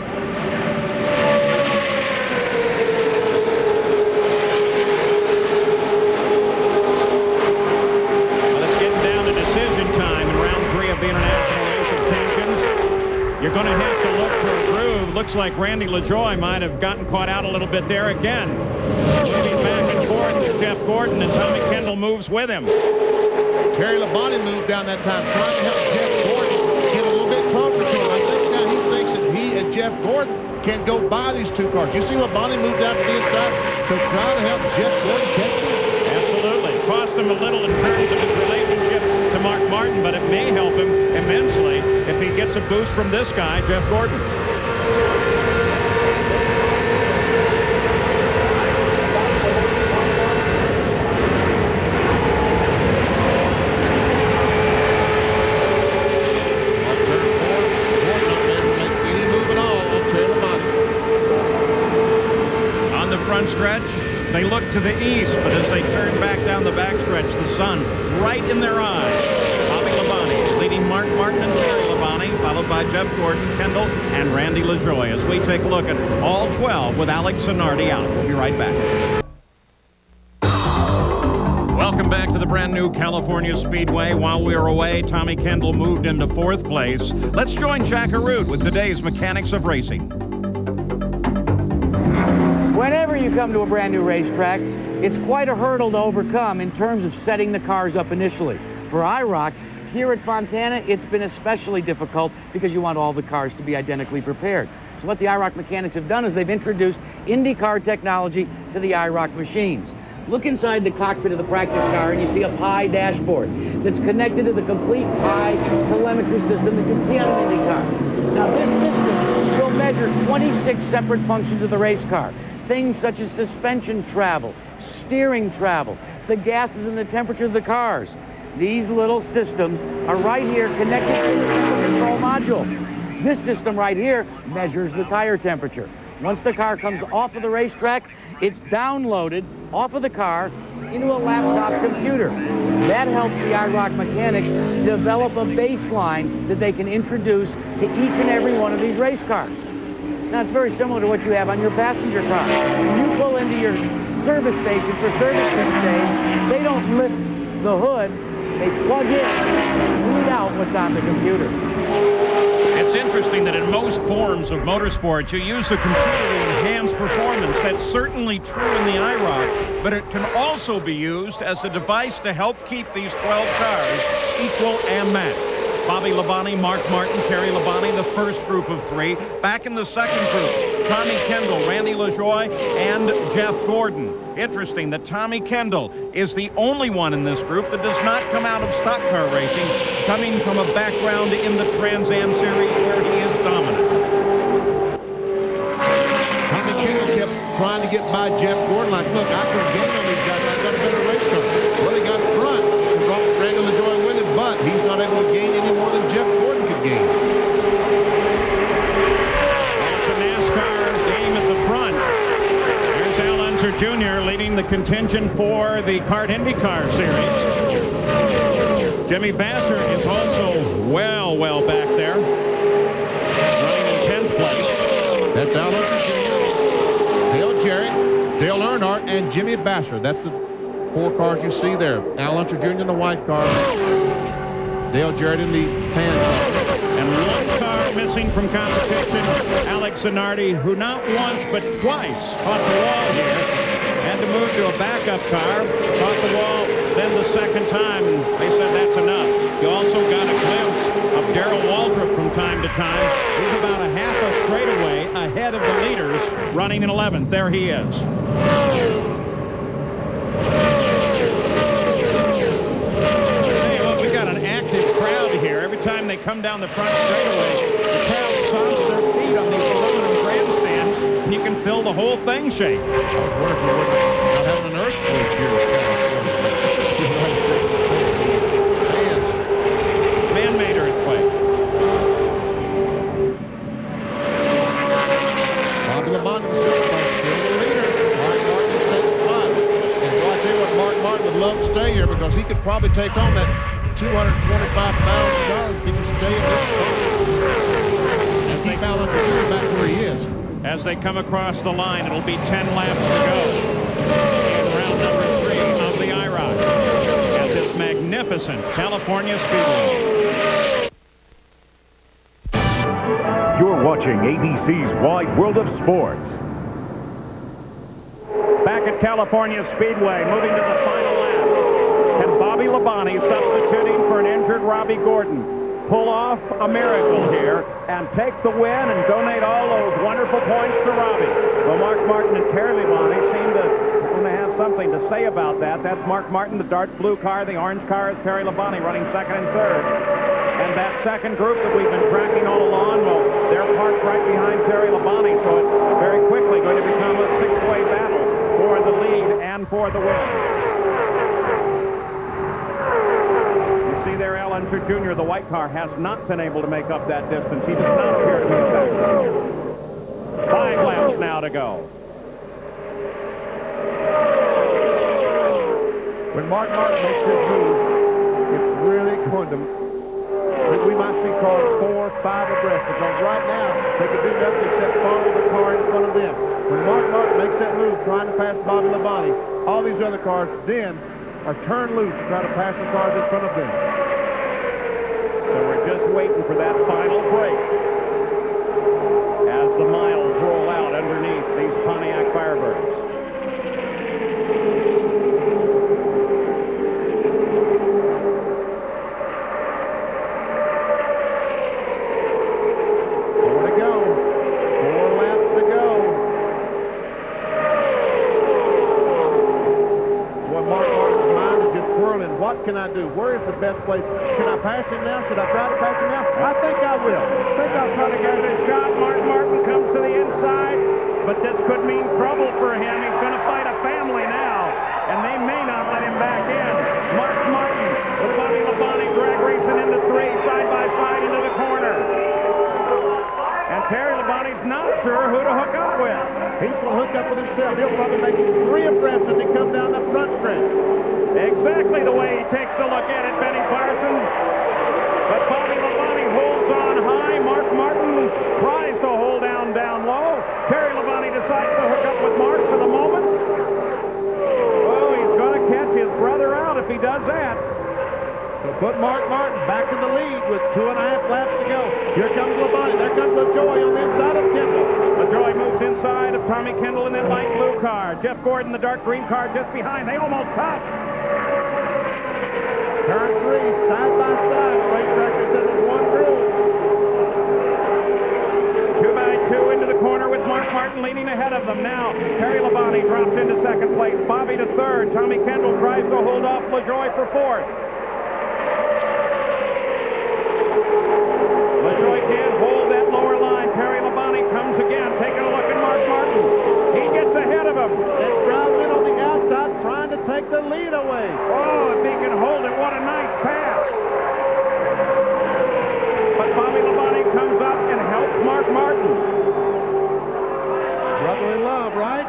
Well, it's getting down to decision time in round 3 of the International Race of Champions. You're going to have to look for a groove. Looks like Randy LaJoie might have gotten caught out a little bit there again. Moving back and forth is Jeff Gordon, and Tommy Kendall moves with him. Terry Labonte moved down that time, trying to help Jeff Gordon get a little bit closer to him. I think now he thinks that he and Jeff Gordon can go by these 2 cars. You see Labonte move down to the inside to try to help Jeff Gordon catch him? Absolutely. Cost him a little in terms of his relationship to Mark Martin, but it may help him immensely if he gets a boost from this guy, Jeff Gordon. Front stretch, they look to the east, but as they turn back down the backstretch, the sun right in their eyes. Bobby Labonte leading Mark Martin and Terry Labonte, followed by Jeff Gordon, Kendall, and Randy LaJoie as we take a look at all 12 with Alex Zanardi out. We'll be right back. Welcome back to the brand new California Speedway. While we were away, Tommy Kendall moved into 4th place. Let's join Jackaroo with today's Mechanics of Racing. Whenever you come to a brand new racetrack, it's quite a hurdle to overcome in terms of setting the cars up initially. For IROC, here at Fontana, it's been especially difficult because you want all the cars to be identically prepared. So what the IROC mechanics have done is they've introduced IndyCar technology to the IROC machines. Look inside the cockpit of the practice car and you see a Pi dashboard that's connected to the complete Pi telemetry system that you see on an IndyCar. Now this system will measure 26 separate functions of the race car. Things such as suspension travel, steering travel, the gases and the temperature of the cars. These little systems are right here connected to the central control module. This system right here measures the tire temperature. Once the car comes off of the racetrack, it's downloaded off of the car into a laptop computer. That helps the IROC mechanics develop a baseline that they can introduce to each and every one of these race cars. Now, it's very similar to what you have on your passenger car. When you pull into your service station for service these days, they don't lift the hood, they plug in and read out what's on the computer. It's interesting that in most forms of motorsports, you use the computer to enhance performance. That's certainly true in the IROC, but it can also be used as a device to help keep these 12 cars equal and matched. Bobby Labonte, Mark Martin, Terry Labonte, the first group of three. Back in the second group, Tommy Kendall, Randy LaJoie, and Jeff Gordon. Interesting that Tommy Kendall is the only one in this group that does not come out of stock car racing, coming from a background in the Trans Am Series where he is dominant. Tommy Kendall kept trying to get by Jeff Gordon, like, look, I can gain on these guys. I've got a better race car. Well, he got front and brought Randy LaJoie with him, but he's not able to gain any more than Jeff Gordon could gain. It's a NASCAR game at the front. Here's Al Unser Jr. leading the contingent for the Kart IndyCar Series. Jimmy Bassert is also well back there, running in 10th place. That's Al Unser Jr., Dale Jarrett, Dale Earnhardt, and Jimmy Bassert. That's the 4 cars you see there. Al Unser Jr. in the white car, Dale Jarrett in the tan car. And 1 car missing from competition, Alex Zanardi, who not once but twice caught the wall here. Had to move to a backup car, caught the wall, then the second time, and they said that's enough. You also got a glimpse of Darrell Waltrip from time to time. He's about a half a straightaway ahead of the leaders, running in 11th. There he is. Here. Every time they come down the front straightaway, the crowd stomps their feet on these aluminum grandstands, and you can feel the whole thing shake. I was wondering if we wouldn't not having an earthquake here. Man-made earthquake. Bobby Labonte, still the leader. Mark Martin in second spot. And boy, I tell you what, Mark Martin would love to stay here because he could probably take on that $225,000 he can stay in this car and keep Al Unser Jr. back where he is. As they come across the line, it'll be 10 laps to go in round number 3 of the IROC at this magnificent California Speedway. You're watching ABC's Wide World of Sports. Back at California Speedway, moving to the final lap. And Bobby Labonte substituting for an injured Robbie Gordon. Pull off a miracle here and take the win and donate all those wonderful points to Robbie. Well, Mark Martin and Terry Labonte seem to have something to say about that. That's Mark Martin, the dark blue car. The orange car is Terry Labonte running second and third. And that second group that we've been tracking all along, well, they're parked right behind Terry Labonte, so it's very quickly going to become a 6-way battle for the lead and for the win. There, Al Unser Jr., the white car, has not been able to make up that distance. He does not appear to be effective. 5 laps now to go. When Mark Martin makes his move, it's really going to... We might see cars 4, 5 abreast, because right now they can do nothing except follow the car in front of them. When Mark Martin makes that move, trying to pass Bobby Labonte, all these other cars then are turned loose to try to pass the cars in front of them. So we're just waiting for that final break as the miles roll out underneath these Pontiac Firebirds. More to go. 4 laps to go. Boy, Mark Martin's mind is just whirling. What can I do? Where is the best place? Should I pass him now? Should I try to pass him now? I think I will. I think I'll try to get this shot. Mark Martin comes to the inside, but this could mean trouble for him. He's going to fight a family now, and they may not let him back in. Mark Martin with Bobby Labonte, drag racing into 3, side by side into the corner. And Terry Labonte's not sure who to hook up with. He's going to hook up with himself. He'll probably make 3 abreast as he comes down the front stretch. Exactly the way he takes a look at it, Benny Parsons. But Bobby Labonte holds on high. Mark Martin tries to hold down low. Terry Labonte decides to hook up with Mark for the moment. Oh, he's going to catch his brother out if he does that. So put Mark Martin back in the lead with 2.5 laps to go. Here comes Labonte. There comes LaJoy on the inside of Kendall. LaJoy moves inside of Tommy Kendall in that light blue car. Jeff Gordon, the dark green car, just behind. They almost touch. Turn 3, side by side. Race record says it's 1 through. 2x2 into the corner with Mark Martin leading ahead of them. Now, Terry Labonte drops into second place. Bobby to third. Tommy Kendall tries to hold off LaJoy for fourth. LaJoy can't hold that lower line. Terry Labonte comes again, taking a look at Mark Martin. He gets ahead of him. And drives in on the outside, trying to take the lead away. Oh, if he can hold it, what a nice pass. But Bobby Labonte comes up and helps Mark Martin. Brotherly love, right?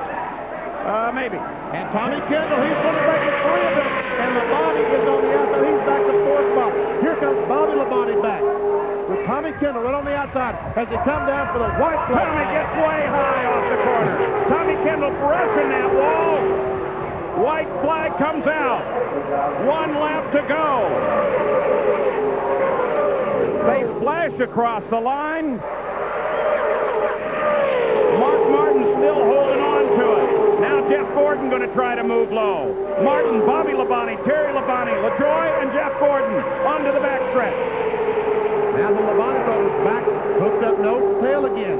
Maybe. And Tommy Kendall, he's going to break the 3 of them. And Labonte is on the outside. He's back to 4th spot. Here comes Bobby Labonte back. With Tommy Kendall right on the outside as he come down for the white flag. Tommy gets way high off the corner. Tommy Kendall brushing that wall. White flag comes out. 1 lap to go. They flash across the line. Mark Martin still holding on to it. Now Jeff Gordon going to try to move low. Martin, Bobby Labonte, Terry Labonte, LaJoy, and Jeff Gordon onto the backstretch. Now the Labonte brothers back, hooked up nose tail again.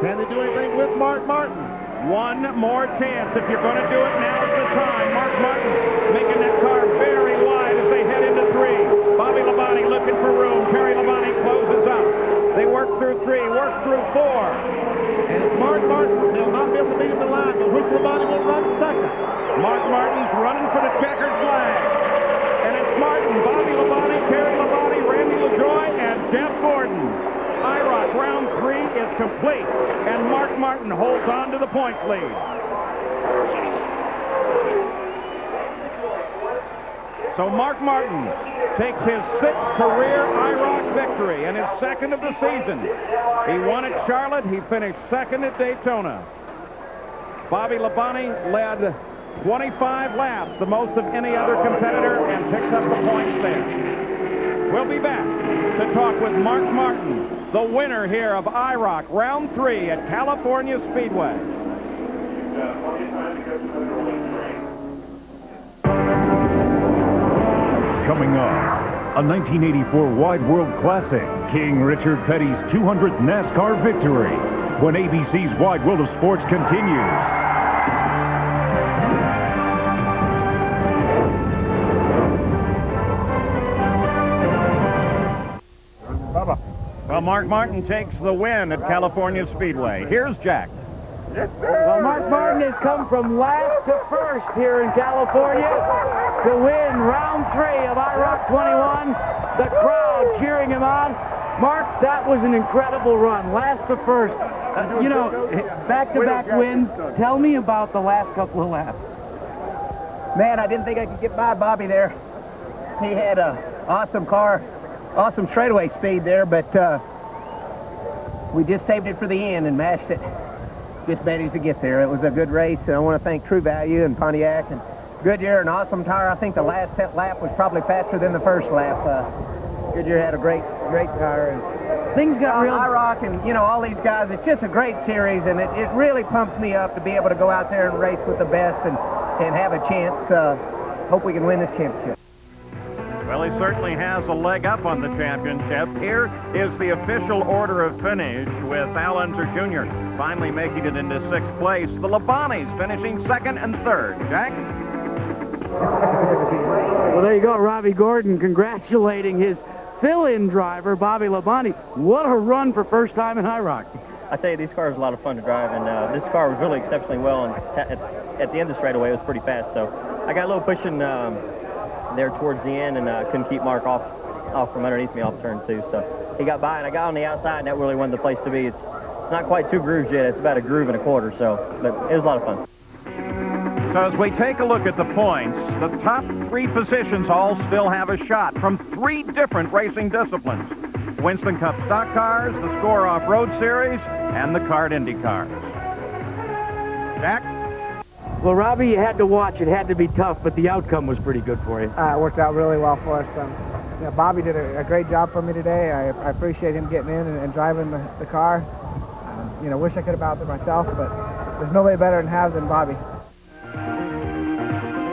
Can they do anything with Mark Martin? One more chance. If you're going to do it, now's the time. Mark Martin making that car very wide as they head into 3. Bobby Labonte looking for room. Terry Labonte closes up. They work through 3, work through 4. And it's Mark Martin. They'll not be able to beat him the line, but which Labonte will run second? Mark Martin's running for the checkered flag. And it's Martin, Bobby Labonte, Terry Labonte, Randy LaJoy, and Jeff Gordon. IROC round 3 is complete, and Mark Martin holds on to the points lead. So Mark Martin takes his 6th career IROC victory and his 2nd of the season. He won at Charlotte. He finished 2nd at Daytona. Bobby Labonte led 25 laps, the most of any other competitor, and picks up the points there. We'll be back to talk with Mark Martin, the winner here of IROC Round 3 at California Speedway. Coming up, a 1984 Wide World Classic, King Richard Petty's 200th NASCAR victory, when ABC's Wide World of Sports continues. Well, Mark Martin takes the win at California Speedway. Here's Jack. Well, Mark Martin has come from last to first here in California to win round 3 of IROC 21. The crowd cheering him on. Mark, that was an incredible run, last to first. You know, back-to-back wins. Tell me about the last couple of laps. Man, I didn't think I could get by Bobby there. He had an awesome car, awesome straightaway speed there, but we just saved it for the end and mashed it. Just managed to get there. It was a good race, and I want to thank True Value and Pontiac and Goodyear, an awesome tire. I think the last lap was probably faster than the first lap. Goodyear had a great tire. And things got real. IROC and, you know, all these guys, it's just a great series, and it really pumps me up to be able to go out there and race with the best and have a chance. Hope we can win this championship. Well, he certainly has a leg up on the championship. Here is the official order of finish with Al Unser Jr. finally making it into 6th place. The Labontes finishing 2nd and 3rd. Jack? Well, there you go, Robbie Gordon congratulating his fill-in driver, Bobby Labonte. What a run for first time in IROC. I tell you, these cars are a lot of fun to drive, and this car was really exceptionally well, and at the end of the straightaway, it was pretty fast. So I got a little pushing there towards the end, and couldn't keep Mark off from underneath me off turn 2. So he got by, and I got on the outside, and that really wasn't the place to be. It's not quite 2 grooves yet. It's about 1.25 grooves. So, but it was a lot of fun. So as we take a look at the points, The top 3 positions all still have a shot from 3 different racing disciplines. Winston Cup stock cars, the Score Off-Road Series, and the Kart Indy cars. Jack? Well, Robbie, you had to watch. It had to be tough, but the outcome was pretty good for you. It worked out really well for us. You know, Bobby did a great job for me today. I appreciate him getting in and driving the car. You know, wish I could have out there myself, but there's nobody better than have than Bobby.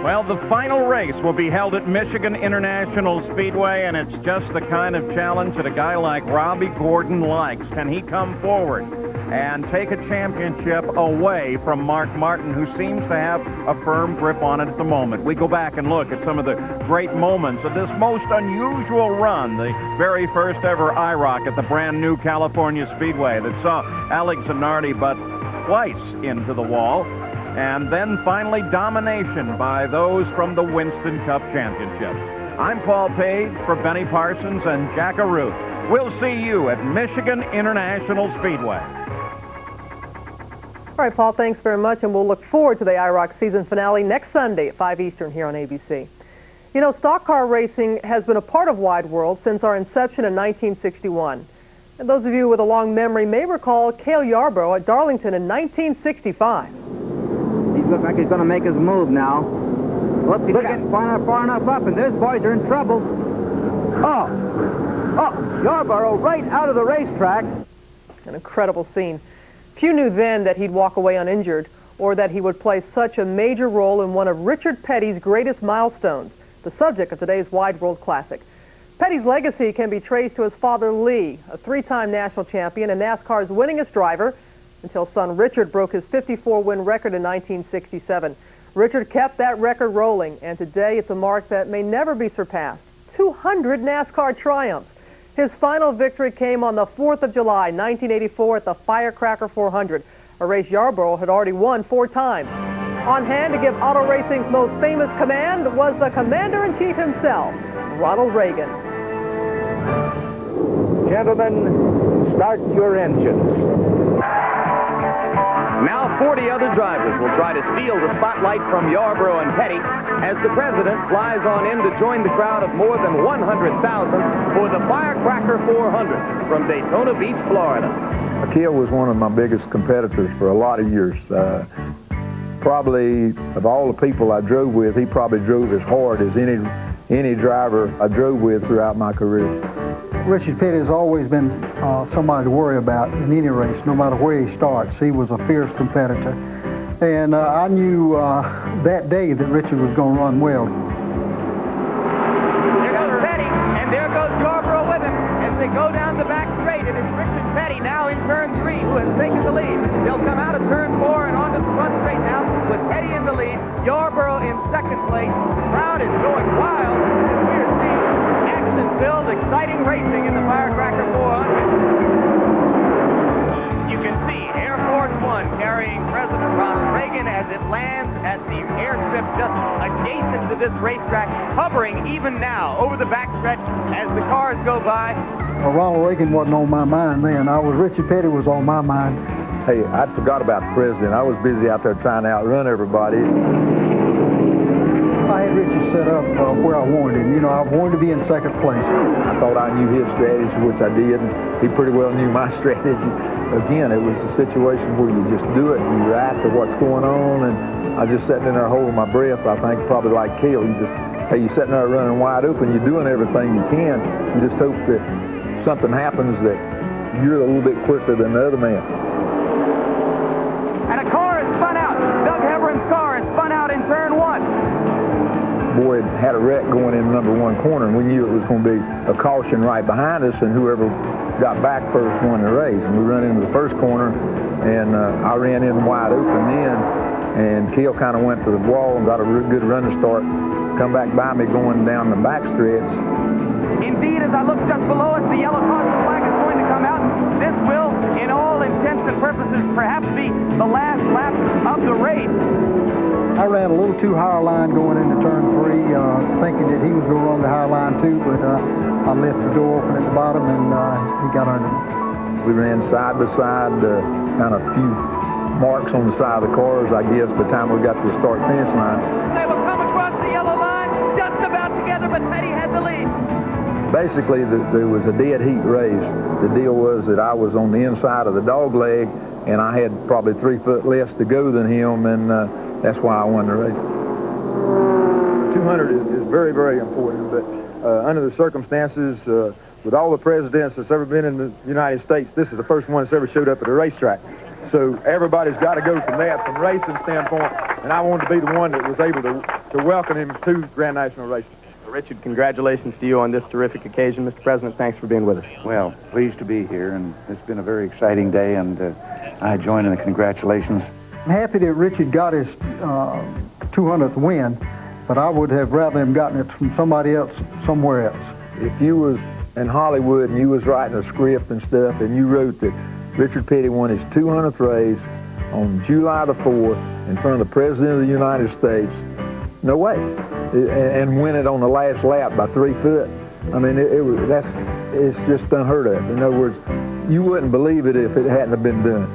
Well, the final race will be held at Michigan International Speedway, and it's just the kind of challenge that a guy like Robbie Gordon likes. Can he come forward and take a championship away from Mark Martin, who seems to have a firm grip on it at the moment? We go back and look at some of the great moments of this most unusual run, the very first ever IROC at the brand new California Speedway that saw Alex Zanardi but twice into the wall. And then finally domination by those from the Winston Cup Championship. I'm Paul Page for Benny Parsons and Jack Arute. We'll see you at Michigan International Speedway. All right, Paul, thanks very much, and we'll look forward to the IROC season finale next Sunday at 5 Eastern here on ABC. You know, stock car racing has been a part of Wide World since our inception in 1961. And those of you with a long memory may recall Cale Yarborough at Darlington in 1965. He looks like he's going to make his move now. Whoops, he's getting far enough up, and those boys are in trouble. Oh, Yarborough right out of the racetrack. An incredible scene. Few knew then that he'd walk away uninjured or that he would play such a major role in one of Richard Petty's greatest milestones, the subject of today's Wide World Classic. Petty's legacy can be traced to his father, Lee, a 3-time national champion and NASCAR's winningest driver, until son Richard broke his 54-win record in 1967. Richard kept that record rolling, and today it's a mark that may never be surpassed. 200 NASCAR triumphs. His final victory came on the 4th of July, 1984 at the Firecracker 400, a race Yarborough had already won 4 times. On hand to give auto racing's most famous command was the Commander-in-Chief himself, Ronald Reagan. Gentlemen, start your engines. Now 40 other drivers will try to steal the spotlight from Yarborough and Petty as the president flies on in to join the crowd of more than 100,000 for the Firecracker 400 from Daytona Beach, Florida. Cale was one of my biggest competitors for a lot of years. Probably of all the people I drove with, he probably drove as hard as any driver I drove with throughout my career. Richard Petty has always been somebody to worry about in any race, no matter where he starts. He was a fierce competitor. And I knew that day that Richard was going to run well. There goes Petty, and there goes Yarborough with him as they go down the back straight. It is Richard Petty now in turn 3 who has taken the lead. They'll come out of turn 4 and onto the front straight now with Petty in the lead, Yarborough in second place. The crowd is going wild as we are seeing action-filled, exciting racing in the Firecracker 400. You can see Air Force One carrying President Ronald Reagan as it lands at the airstrip just adjacent to this racetrack, hovering even now over the backstretch as the cars go by. Well, Ronald Reagan wasn't on my mind then. Richard Petty was on my mind. Hey, I forgot about the president. I was busy out there trying to outrun everybody. I had Richard set up where I wanted him. You know, I wanted to be in second place. I thought I knew his strategy, which I did, and he pretty well knew my strategy. Again, it was a situation where you just do it, and you react to what's going on, and I was just sitting in there holding my breath. I think probably like Cale, you're sitting there running wide open, you're doing everything you can. You just hope that something happens that you're a little bit quicker than the other man. And a car is spun out. Doug Hebron's car is spun out in turn 1. Boy, had a wreck going in number 1 corner, and we knew it was going to be a caution right behind us, and whoever got back first won the race. And we run into the first corner, and I ran in wide open then, and Cale kind of went to the wall and got a good running start, come back by me going down the back stretch. Indeed, as I look just below us, the yellow caution flag is going to come out. This will, in all intents and purposes, perhaps be the last lap of the race. I ran a little too high line going into turn 3, thinking that he was going to run the high line too, but I left the door open at the bottom, and he got under me. We ran side by side, kind of few marks on the side of the cars, I guess, by the time we got to the start-finish line. They will come across the yellow have the lead. Basically, there was a dead heat race. The deal was that I was on the inside of the dog leg, and I had probably 3 foot less to go than him, and that's why I won the race. 200 is very, very important, but under the circumstances, with all the presidents that's ever been in the United States, this is the first one that's ever showed up at a racetrack. So everybody's got to go from that, from racing standpoint, and I wanted to be the one that was able to welcome him to Grand National Racing. Richard, congratulations to you on this terrific occasion. Mr. President, thanks for being with us. Well, pleased to be here, and it's been a very exciting day, and I join in the congratulations. I'm happy that Richard got his 200th win, but I would have rather him gotten it from somebody else somewhere else. If you was in Hollywood and you was writing a script and stuff, and you wrote that Richard Petty won his 200th race on July the 4th in front of the President of the United States, no way. And win it on the last lap by 3 foot. I mean, it's just unheard of. In other words, you wouldn't believe it if it hadn't have been done.